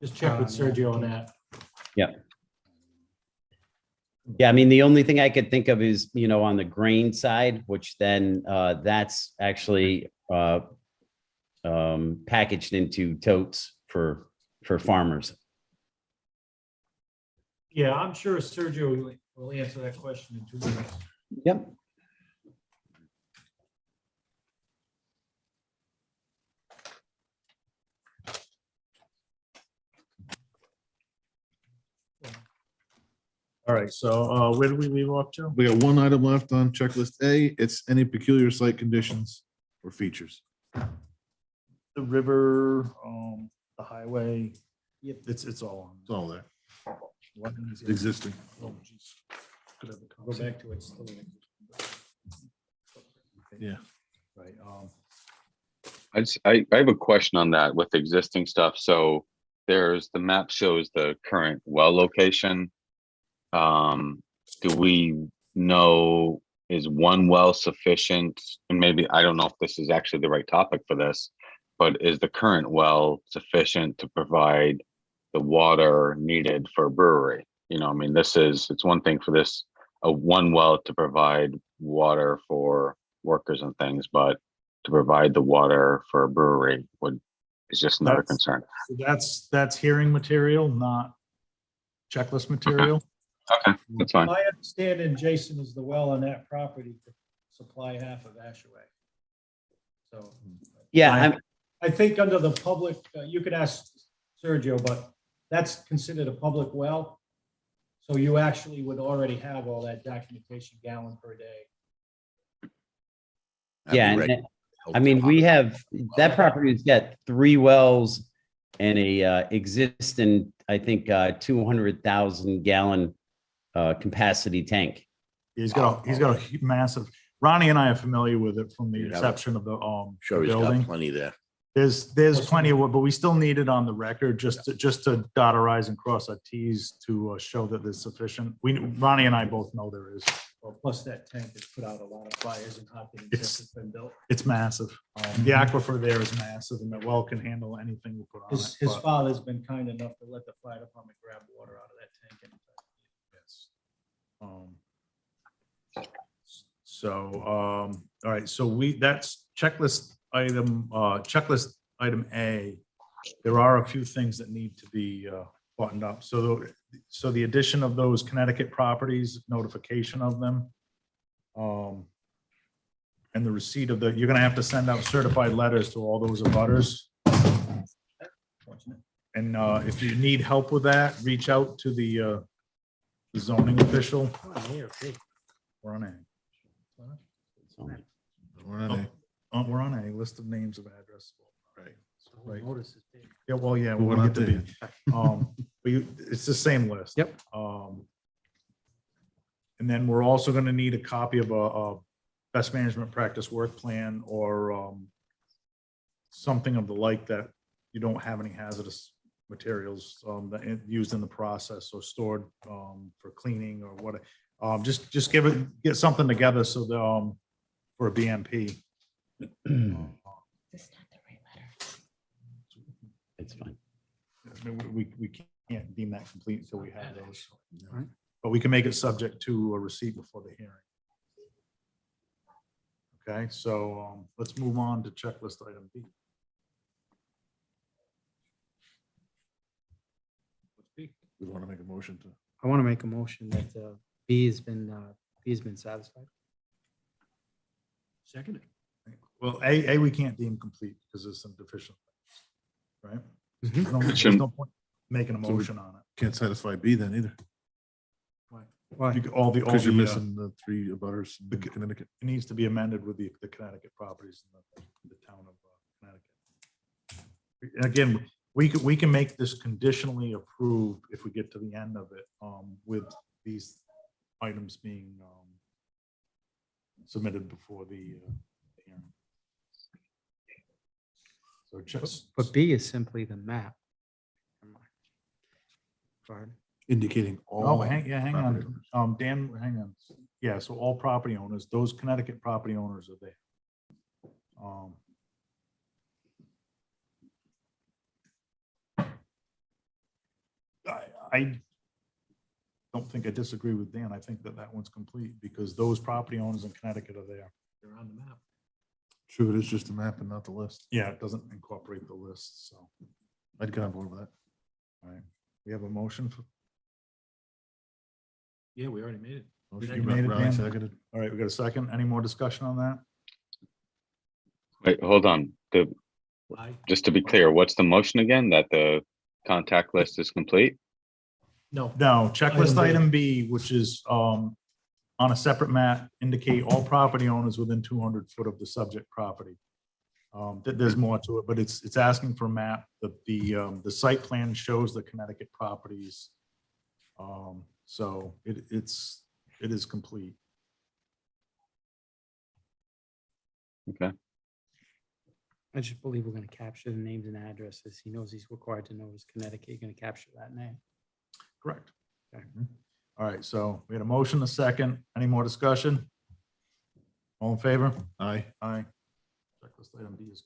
just check with Sergio on that. Yeah. Yeah, I mean, the only thing I could think of is, you know, on the grain side, which then that's actually packaged into totes for farmers. Yeah, I'm sure Sergio will answer that question in 2 minutes. Yep. All right, so where do we leave off, Joe? We got one item left on checklist A. It's any peculiar site conditions or features. The river, the highway. Yep. It's all on. It's all there. What is it? Existing. Oh, geez. Could have a Go concept. back to it. Still in it. Yeah. Right, I have a question on that with existing stuff. So there's, the map shows the current well location. Do we know, is one well sufficient? And maybe, I don't know if this is actually the right topic for this, but is the current well sufficient to provide the water needed for a brewery? You know, I mean, it's one thing for this, one well to provide water for workers and things, but to provide the water for a brewery is just another That's- concern. so that's hearing material, not checklist material. Okay, that's fine. My understanding, Jason, is the well on that property to supply half of Ashaway. So Yeah, I think under the public, you could ask Sergio, but that's considered a public well. So you actually would already have all that documentation gallon per day. yeah. And I mean, we have, that property's got 3 wells and a existing, I think, 200,000 gallon capacity tank. He's got a massive, Ronnie and I are familiar with it from the You'd have inception of the Sure, he's got building. plenty there. There's plenty of, but we still need it on the record, just to dot our i's and cross our t's to show that there's sufficient. Ronnie and I both know there is. Well, plus that tank has put out a lot of fires and hot things since it's been built. It's massive. The aquifer there is massive, and the well can handle anything we put on it. His but- father's been kind enough to let the fire department grab water out of that tank. anytime. Yes. All right, so that's checklist item A. There are a few things that need to be buttoned up. So the addition of those Connecticut properties, notification of them. And the receipt of you're gonna have to send out certified letters to all those abutters. And if you need help with that, reach out to the zoning official. We're on A. We're on A. We're on a list of names of addresses. Right. Right. Yeah, well, yeah, We're we'll not get to be, it's the same list. Yep. And then we're also gonna need a copy of a best management practice work plan or something of the like that you don't have any hazardous materials used in the process or stored for cleaning or what. Just get something together so the for a BMP. It's fine. I mean, we can't deem that complete until we have those. But we can make it subject to a receipt before the hearing. Okay, so let's move on to checklist item B. We want to make a motion to. I want to make a motion that B has been satisfied. Second. Well, A we can't deem complete because there's some deficient things, right? There's no point making a motion on it. Can't satisfy B then either. Why? All the, Because you're the, missing the three abutters in Connecticut. it needs to be amended with the Connecticut properties in the town of Connecticut. And again, we can make this conditionally approved if we get to the end of it, with these items being, submitted before the hearing. So just, But B is simply the map. Pardon? Indicating oh, all. hang property on, owners. Dan, hang on. Yeah, so all property owners, those Connecticut property owners are there. I don't think I disagree with Dan. I think that that one's complete because those property owners in Connecticut are there. They're on the map. True, it is just a map and not the list. Yeah, it doesn't incorporate the list, so, I'd get on board with that. all right. We have a motion for, Yeah, we already made it. Motion You made it, Ronnie Dan? seconded. all right, we got a second. Any more discussion on that? Wait, hold on. Aye. Just to be clear, what's the motion again? That the contact list is complete? No. No, checklist Item item B, which is on a separate map, indicate all property owners within 200 foot of the subject property. There's more to it, but it's asking for a map that the site plan shows the Connecticut properties. So it is complete. Okay. I just believe we're gonna capture the names and addresses. He knows he's required to know his Connecticut, you're gonna capture that name. Correct. Okay. All right, so we had a motion, a second. Any more discussion? All in favor? Aye. Aye. Checklist item B is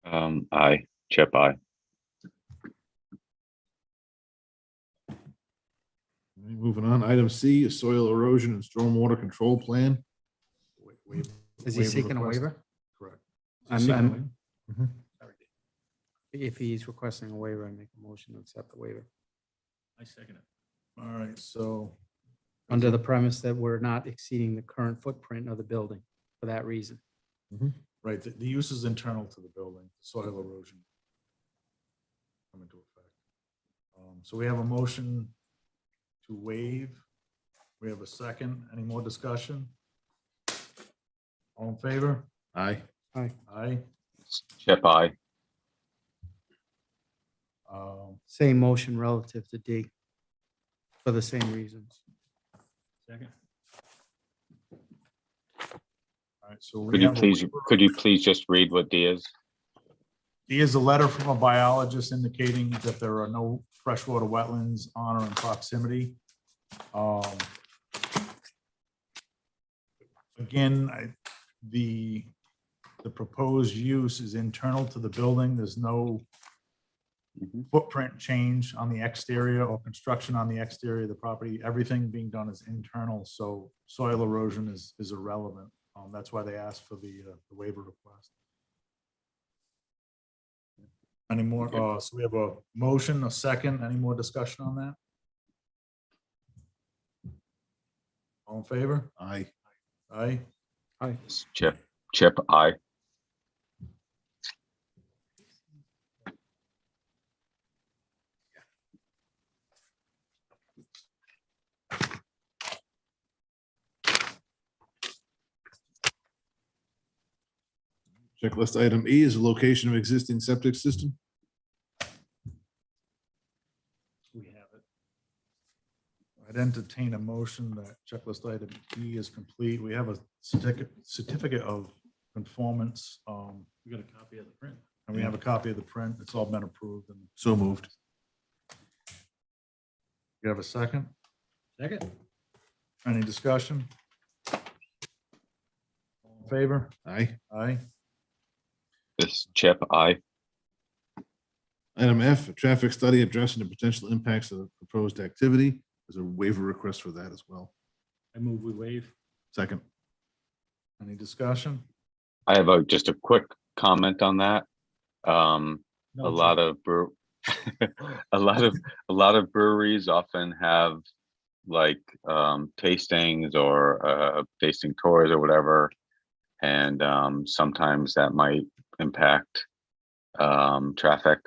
complete. Aye, Chip, aye. Moving on, item C, is soil erosion and stormwater control plan. Is he seeking a request. waiver? Correct. If he's requesting a waiver, I make a motion to accept the waiver. I second it. All right, so Under the premise that we're not exceeding the current footprint of the building for that reason. right, the use is internal to the building, soil erosion. Come into effect. So we have a motion to waive. We have a second. Any more discussion? All in favor? Aye. Aye. Chip, aye. Same motion relative to D for the same reasons. Second. All right, so we Could you have a please, waiver. could you please just read what D is? Here's a letter from a biologist indicating that there are no freshwater wetlands on or in proximity. Again, the proposed use is internal to the building. There's no footprint change on the exterior or construction on the exterior of the property. Everything being done is internal, so soil erosion is irrelevant. That's why they asked for the waiver request. Any more? So we have a motion, a second. Any more discussion on that? All in favor? Aye. Aye. Chip, aye. Checklist item E is the location of existing septic system. We have it. I'd entertain a motion that checklist item E is complete. We have a certificate of conformance, We got a copy of the print. and we have a copy of the print. It's all been approved. And So moved. you have a second? Second. Any discussion? All in favor? Aye. Aye. This Chip, aye. Item F, a traffic study addressing the potential impacts of the proposed activity. There's a waiver request for that as well. I move we waive. Second. Any discussion? I have just a quick comment on that. No, A lot of a lot of breweries often have like tastings or tasting tours or whatever, and sometimes that might impact traffic.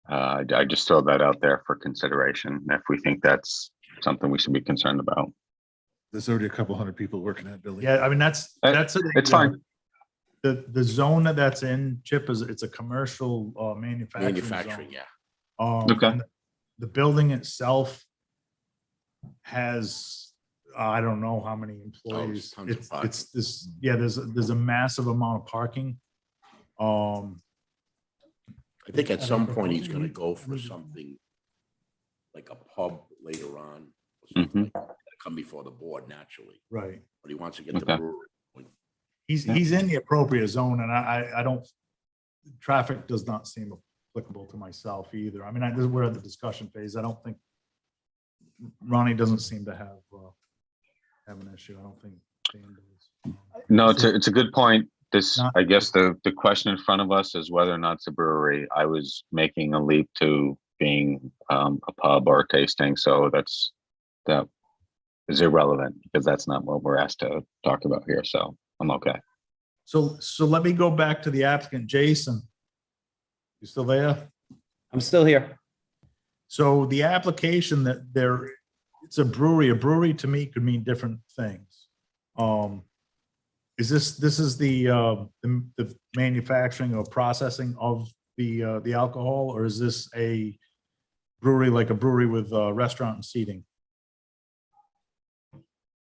I just throw that out there for consideration. If we think that's something we should be concerned about. There's already a couple hundred people working that building. Yeah, I mean, that's It's fine. The zone that's in, Chip, it's a commercial manufacturing Manufacturing, zone. yeah. Okay. And the building itself has, I don't know how many employees. tons of parking. It's this, yeah, there's a massive amount of parking. I think at Are they some point he's proposing gonna go for it? something like a pub later on. Or Mm-hmm. something like that, that'll come before the board naturally, Right. but he wants to get the Okay. brewery. going. He's in the appropriate zone, and I don't, traffic does not seem applicable to myself either. I mean, we're at the discussion phase. I don't think Ronnie doesn't seem to have an issue. I don't think Dan does. No, it's a good point. This, Not- I guess the question in front of us is whether or not it's a brewery. I was making a leap to being a pub or a tasting, so that is irrelevant because that's not what we're asked to talk about here. So I'm okay. So let me go back to the applicant, Jason. You still there? I'm still here. So the application that it's a brewery. A brewery to me could mean different things. Is this is the manufacturing or processing of the alcohol, or is this a brewery like a brewery with restaurant and seating?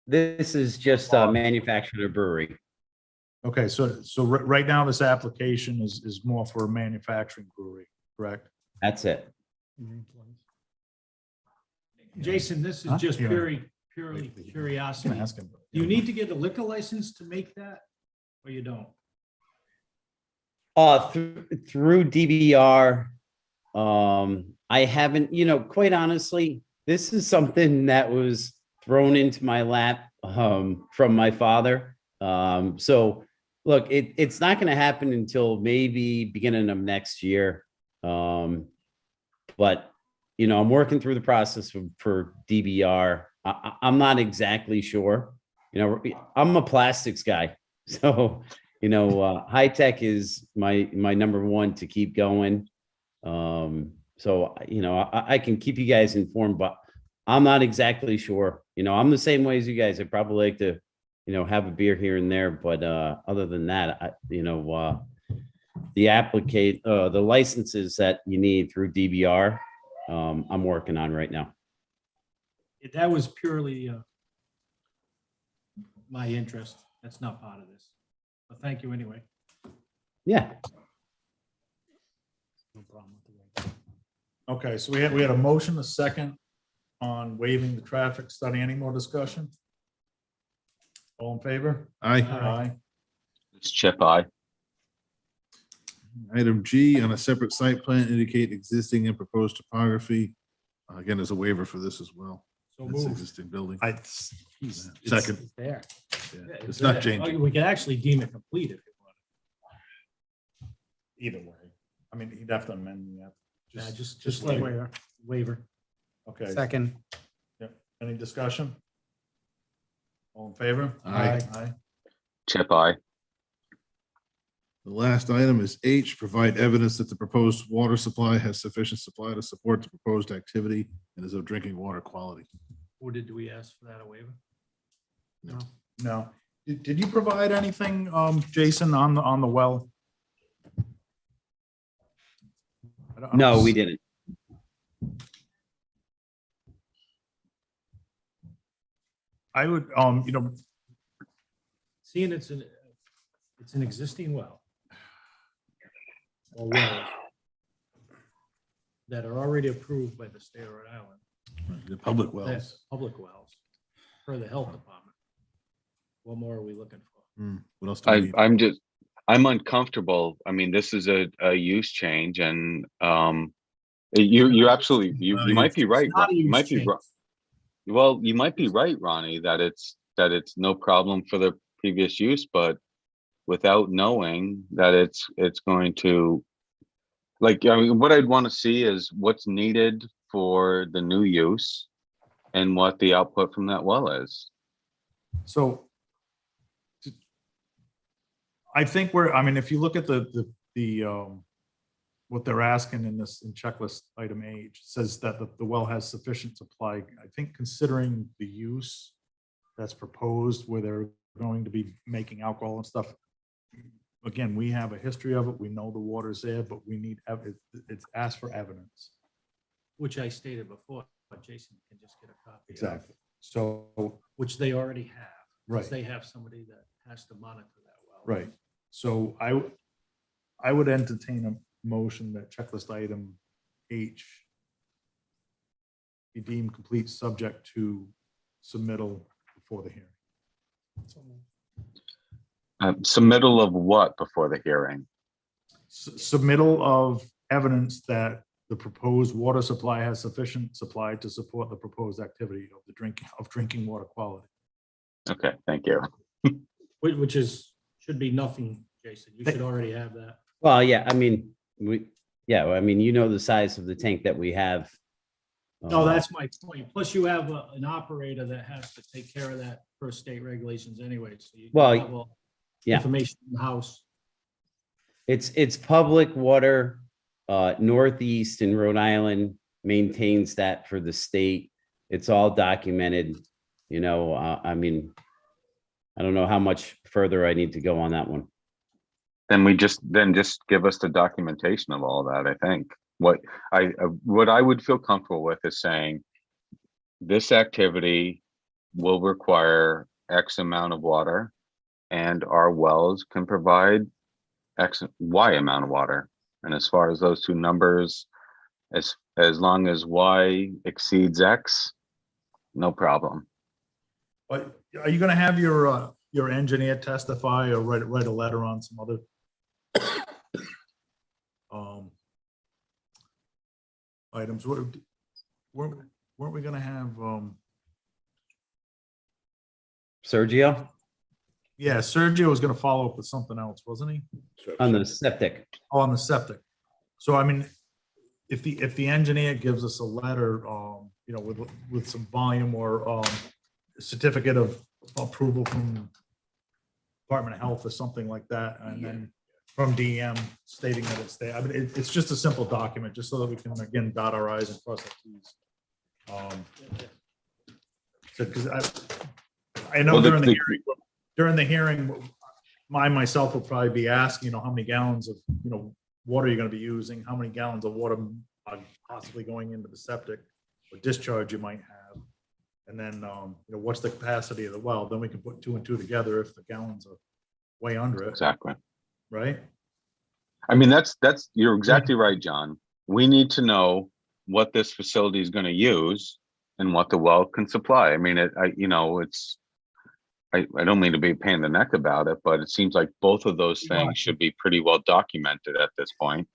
This is just a manufacturer brewery. Okay, so right now this application is more for a manufacturing brewery, correct? That's it. Jason, this is Huh? just Yeah. purely I'm curiosity. asking. Do you need to get a liquor license to make that, or you don't? Through DBR, I haven't, quite honestly, this is something that was thrown into my lap, from my father. So look, it's not going to happen until maybe beginning of next year. But, I'm working through the process for DBR. I'm not exactly sure, I'm a plastics guy. So, high tech is my number one to keep going. So, I can keep you guys informed, but I'm not exactly sure. I'm the same way as you guys. I probably like to, have a beer here and there, but other than that, the the licenses that you need through DBR, I'm working on right now. That was purely my interest. That's not part of this. But thank you anyway. Yeah. No problem with the waiver. Okay, so we had a motion, a second on waiving the traffic study. Any more discussion? All in favor? Aye. Aye. It's Chip, I. Item G, on a separate site plan, indicate existing and proposed topography. Again, there's a waiver for this as well. So This move. existing building. Second. It's there. Yeah, It's not changing. We could actually deem it complete if you want. Either way. I mean, he'd have to amend that. Yeah, just like waiver. Okay, Second. any discussion? All in favor? Aye. Aye. Chip, I. The last item is H, provide evidence that the proposed water supply has sufficient supply to support the proposed activity and is of drinking water quality. Or did we ask for that a waiver? No. Did you provide anything, Jason, on the well? I don't No, we see- didn't. I would, Seeing it's an existing well. Or wells that are already approved by the state of Rhode Island. The public That's wells. public wells, per the health department. What more are we looking for? What else do we need? I'm uncomfortable. I mean, this is a use change and you absolutely, you might be right. Not a You use might be change. right. Well, you might be right, Ronnie, that it's no problem for the previous use, but without knowing that it's going to, like, I mean, what I'd want to see is what's needed for the new use and what the output from that well is. So I think I mean, if you look at the what they're asking in this, in checklist item H, says that the well has sufficient supply. I think considering the use that's proposed, where they're going to be making alcohol and stuff. Again, we have a history of it. We know the water's there, but we need, it's asked for evidence. Which I stated before, but Jason can just get a copy. of, Exactly. So, Which they already have. 'Cause right, They have somebody that has to monitor that well. right. So I would entertain a motion that checklist item H be deemed complete subject to submittal before the hearing. Submittal of what before the hearing? Submittal of evidence that the proposed water supply has sufficient supply to support the proposed activity of the drinking water quality. Okay, thank you. Which should be nothing, Jason. You should already have that. Well, yeah, I mean, you know the size of the tank that we have. No, that's my point. Plus you have an operator that has to take care of that per state regulations anyway. So you Well, have all yeah. information in the house. It's public water. Northeast in Rhode Island maintains that for the state. It's all documented, you know, I mean, I don't know how much further I need to go on that one. Then just give us the documentation of all that, I think. What I would feel comfortable with is saying this activity will require X amount of water and our wells can provide Y amount of water. And as far as those two numbers, as long as Y exceeds X, no problem. But are you gonna have your engineer testify or write a letter on some other items? Weren't we gonna have, Sergio, yeah, Sergio was gonna follow up with something else, wasn't he? on the septic. Oh, on the septic. So I mean, if the engineer gives us a letter, you know, with some volume or certificate of approval from Department of Health or something like that, and then from DEM stating that it's there. I mean, it's just a simple document, just so that we can, again, dot our i's and cross our t's. So, because I know Well, during the hearing, myself will probably be asking, you know, how many gallons of, you know, water you're gonna be using, how many gallons of water are possibly going into the septic or discharge you might have. And then, you know, what's the capacity of the well? Then we can put 2 and 2 together if the gallons are way under it, Exactly. right? I mean, you're exactly right, John. We need to know what this facility is going to use and what the well can supply. I mean, I don't mean to be a pain in the neck about it, but it seems like both of those things should be pretty well documented at this point.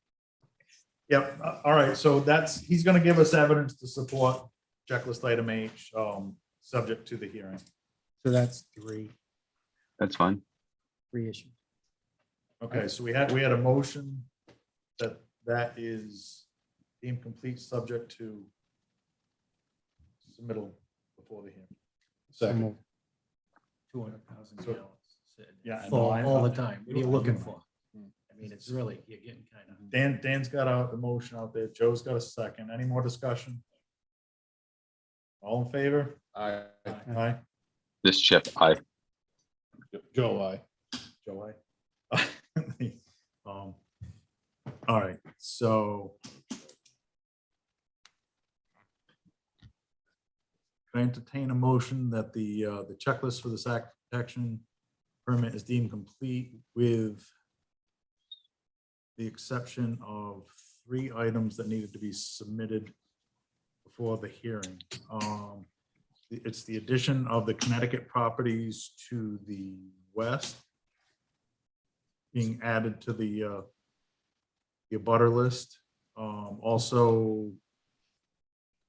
Yep. All right. So he's gonna give us evidence to support checklist item H, subject to the hearing. So that's three That's fine. issues. Okay, so we had a motion that is deemed complete subject to submittal before the hearing. Second. 200,000 So- gallons. Yeah, I know. Full I- all the time. What are you looking for? I mean, it's really, you're getting kind of. Dan's got the motion out there. Joe's got a second. Any more discussion? All in favor? Aye. Aye. This chip, Joe, aye. Joe, aye. All right, so. Can I entertain a motion that the checklist for this action permit is deemed complete with the exception of 3 items that needed to be submitted before the hearing. It's the addition of the Connecticut properties to the west being added to the abutter list. Also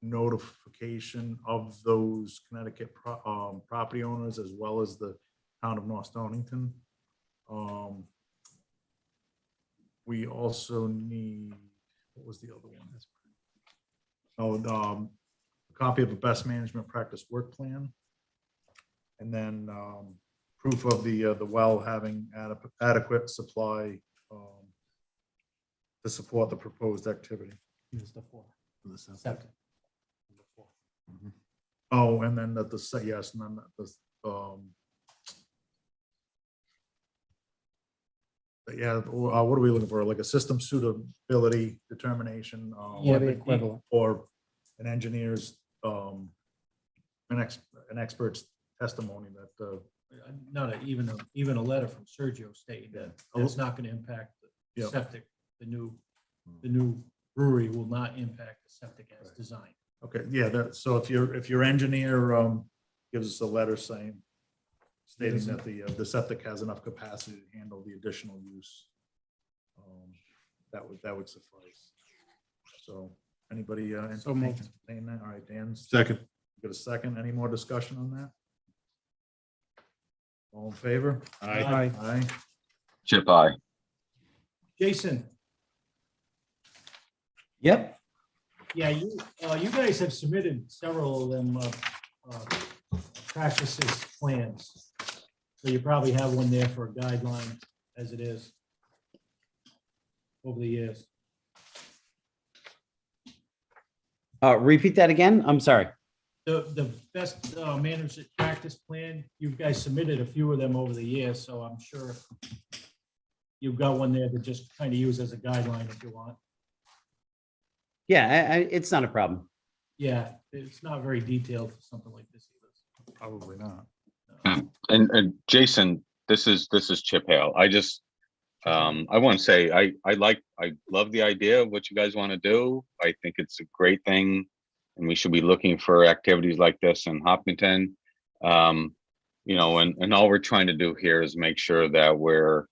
notification of those Connecticut property owners as well as the town of North Stonington. We also need, what was the other one? Oh, a copy of a best management practice work plan. And then proof of the well having adequate supply to support the proposed activity. Here's the four. For the septic. Septic. Number four. Oh, and then yes, and then yeah, what are we looking for? Like a system suitability determination? Yeah, the equivalent. Or an engineer's, an expert's testimony that, Even a letter from Sergio stating that it's not going to impact the Yep. septic. The new brewery will not impact the septic as designed. okay, yeah, so if your engineer, gives us a letter stating that the septic has enough capacity to handle the additional use, that would suffice. So anybody, So moved. entertain that? All right, Dan's Second. got a second. Any more discussion on that? All in favor? Aye. Aye. Chip, aye. Jason, Yep. yeah, you guys have submitted several of them practices plans. So you probably have one there for a guideline as it is over the years. Repeat that again. I'm sorry. The best management practice plan, you guys submitted a few of them over the years, so I'm sure you've got one there to just kind of use as a guideline if you want. Yeah, it's not a problem. Yeah, it's not very detailed for something like this either. Probably not. And Jason, this is Chip Hale. I just, I want to say, I love the idea of what you guys want to do. I think it's a great thing, and we should be looking for activities like this in Hopkinton. You know, and all we're trying to do here is make sure that we're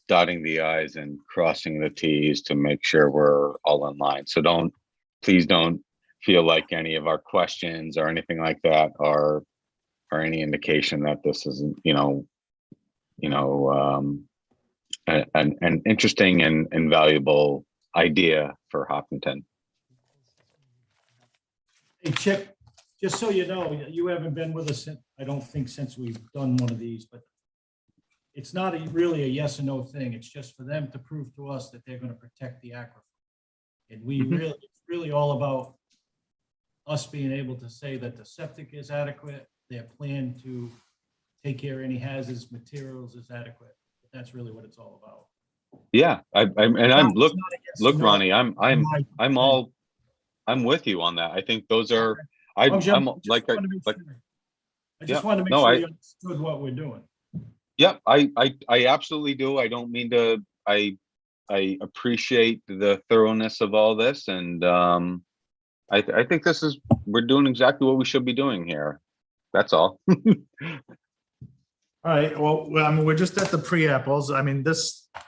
dotting the i's and crossing the t's to make sure we're all in line. So please don't feel like any of our questions or anything like that are any indication that this isn't, an interesting and valuable idea for Hopkinton. Hey, Chip, just so you know, you haven't been with us, I don't think, since we've done one of these, but it's not really a yes or no thing. It's just for them to prove to us that they're going to protect the aquifer. And it's really all about us being able to say that the septic is adequate, their plan to take care of any hazardous materials is adequate. That's really what it's all about. Yeah, look, No. Ronnie, I'm with you on that. I think those are, I just want to make sure you understood what we're doing. Yeah, I absolutely do. I don't mean to, I appreciate the thoroughness of all this, and I think we're doing exactly what we should be doing here. That's all. All right, well, I mean, we're just at the pre-apples. I mean,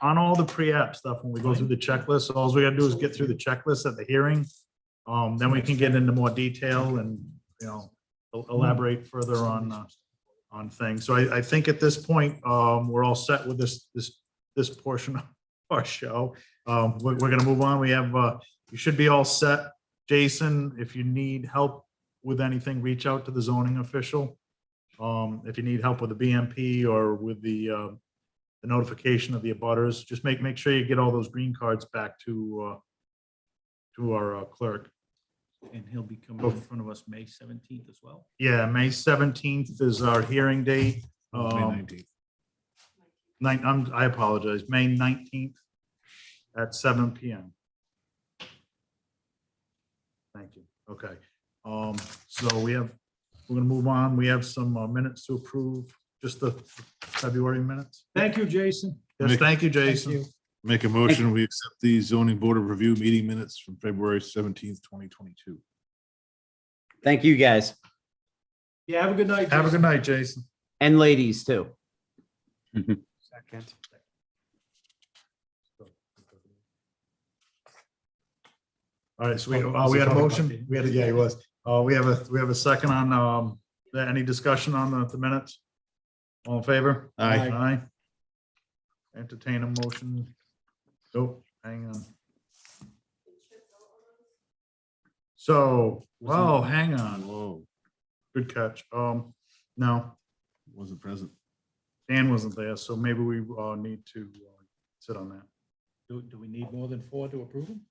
on all the pre-app stuff, when we go through the checklist, all we gotta do is get through the checklist at the hearing. Then we can get into more detail and, elaborate further on things. So I think at this point, we're all set with this portion of our show. We're gonna move on. We have, you should be all set. Jason, if you need help with anything, reach out to the zoning official. If you need help with the BMP or with the notification of the abutters, just make sure you get all those green cards back to our clerk. And he'll be coming in front of us May 17th as well. Yeah, May 17th is our hearing date. May 19th. I apologize, May 19th at 7 p.m. Thank you. Okay. So we're gonna move on. We have some minutes to approve, just the February minutes. Thank you, Jason. Yes, thank you, Jason. Make a motion, we accept the zoning board of review meeting minutes from February 17th, 2022. Thank you, guys. Yeah, have a good night. Have a Jason. good night, Jason. And ladies too. Second. All right, so we had a motion. Yeah, he was. We have a second on, any discussion on the minutes? All in favor? Aye. Aye. Entertain a motion. Oh, hang on. So, well, hang on. Whoa, Good catch. No, wasn't present. Dan wasn't there, so maybe we need to sit on that. Do we need more than 4 to approve them?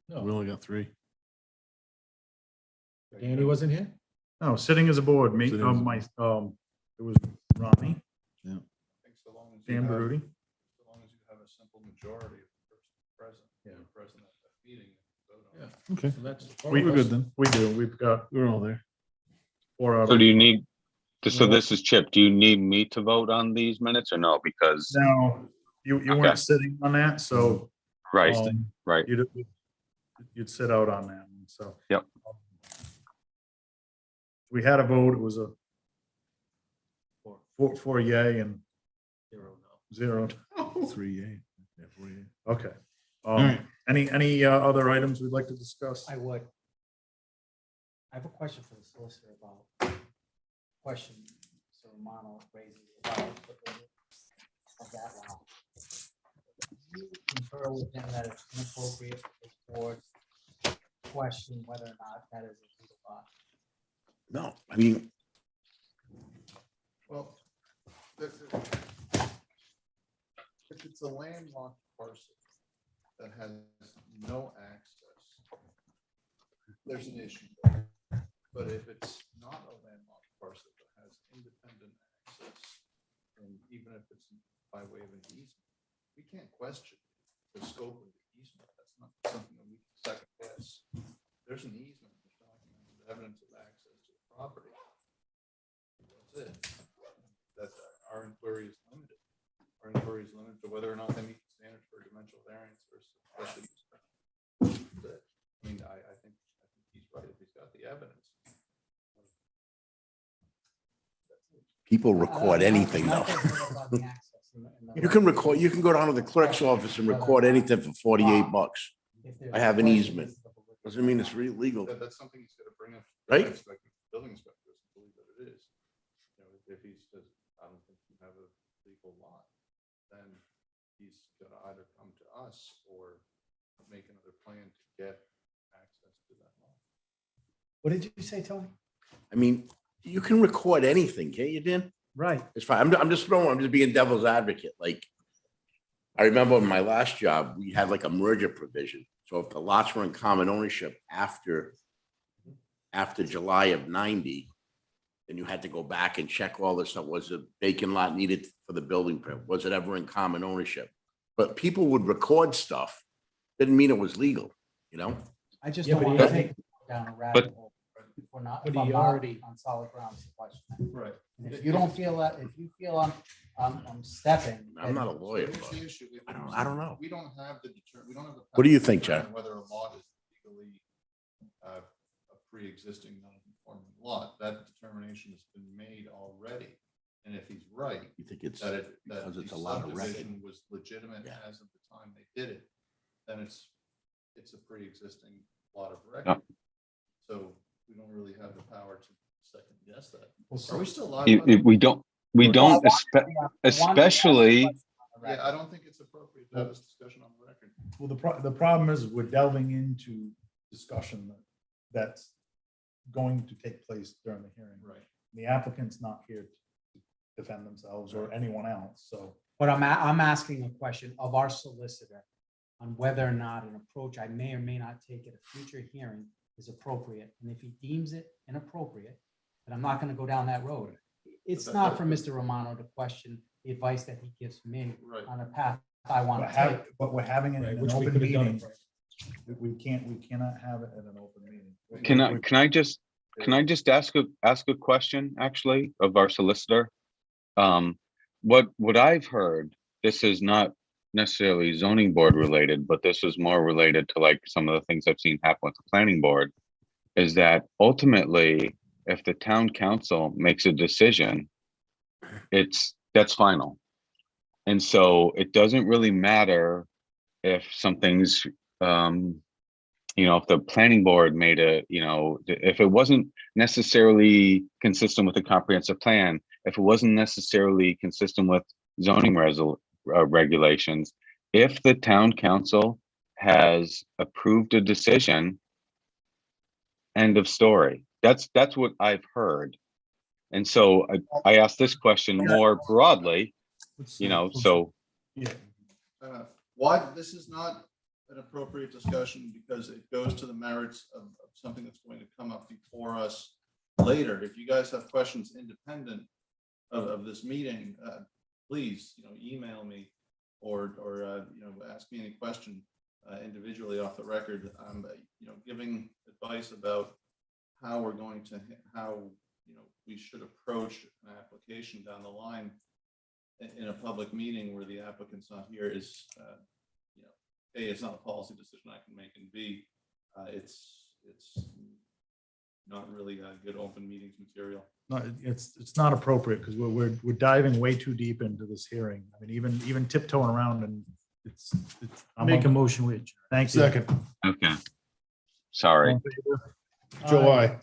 We No, only got 3. Danny wasn't here? No, sitting as a board, me, Sitting as a my, it was Ronnie, I think so long as you Dan have, Baruti. so long as you have a simple majority of the person present, Yeah. present at that meeting. vote on it. Yeah. Okay, So that's. we're good then. We do, we've got We're all there. 4 out So of. do you need, so Well, this is Chip, do you need me to vote on these minutes or no? Because, No, you Okay. weren't sitting on that, so. right, right. You'd sit out on that one, so. Yep. We had a vote, it was a four yay and 0. 3 yay. Yeah, 4 yay. Okay. All right. Any other items we'd like to discuss? I would. I have a question for the solicitor about question Mr. Romano raises about the visit of that lot. Do you concur with him that it's inappropriate for this board to question whether or not that is a legal lot? No, I mean, Well, if it's a landlocked parcel that has no access, there's an issue. But if it's not a landlocked parcel that has independent access, and even if it's by way of an easement, we can't question the scope of the easement. That's not something that we can second guess. There's an easement, there's documented evidence of access to the property. That's it. That's our inquiry is limited. Our inquiry is limited to whether or not they meet the standards for dimensional variance versus special use. That's it. I mean, I think he's right if he's got the evidence. people record anything though. You can record, you can go down to the clerk's office and record anything for 48 bucks. I have an easement. Doesn't mean it's legal, That's something he's gonna bring up. right? Building inspector doesn't believe that it is. You know, if he says, I don't think you have a legal lot, then he's gonna either come to us or make another plan to get access to that lot. What did you say, Tony? I mean, you can record anything, can't you, Dan? Right. It's fine. I'm just being devil's advocate. Like, I remember in my last job, we had like a merger provision. So if the lots were in common ownership after July of 90, then you had to go back and check all this stuff. Was a vacant lot needed for the building permit? Was it ever in common ownership? But people would record stuff. Didn't mean it was legal, you know? I just Yeah, don't but want to he- take it down a rabbit hole. If we're not, But if I'm he not already- on solid ground to question that. Right. And if you don't feel that, if you feel I'm stepping. I'm not a then- lawyer, Here's but the issue. I don't know. We don't have the we don't have the. What do you power to think, determine Jack? Whether a lot is legally a pre-existing non-conforming lot, that determination has been made already. And if he's right, You think it's that because the it's a lot of record. subdivision was legitimate Yeah. as of the time they did it, then it's a pre-existing lot of record. So we don't really have the power to second guess that. Are we still live? by the way? We don't, especially, Yeah, I don't think it's appropriate to have this discussion on the record. Well, the problem is we're delving into discussion that's going to take place during the hearing. Right. The applicant's not here to defend themselves or anyone else, so. But I'm asking a question of our solicitor on whether or not an approach I may or may not take at a future hearing is appropriate. And if he deems it inappropriate, then I'm not going to go down that road. It's not for Mr. Romano to question the advice that he gives me Right. on a path I want to take. But we're having it in Right, an which we open could have done. meeting. We cannot have it in an open meeting. can I just ask a question actually of our solicitor? What I've heard, this is not necessarily zoning board related, but this is more related to like some of the things I've seen happen with the planning board, is that ultimately, if the town council makes a decision, that's final. And so it doesn't really matter if something's, if the planning board made if it wasn't necessarily consistent with the comprehensive plan, if it wasn't necessarily consistent with zoning regulations, if the town council has approved a decision, end of story. That's what I've heard. And so I asked this question more broadly, so Yeah. why this is not an appropriate discussion, because it goes to the merits of something that's going to come up before us later. If you guys have questions independent of this meeting, please, email me or ask me any question individually off the record. Giving advice about how we're going to, we should approach an application down the line in a public meeting where the applicant's not here is, A, it's not a policy decision I can make, and B, it's not really a good open meetings material. No, it's not appropriate because we're diving way too deep into this hearing. I mean, even tiptoeing around and it's. Make a motion with. Thank you. Second, Okay. Sorry. Joe, I.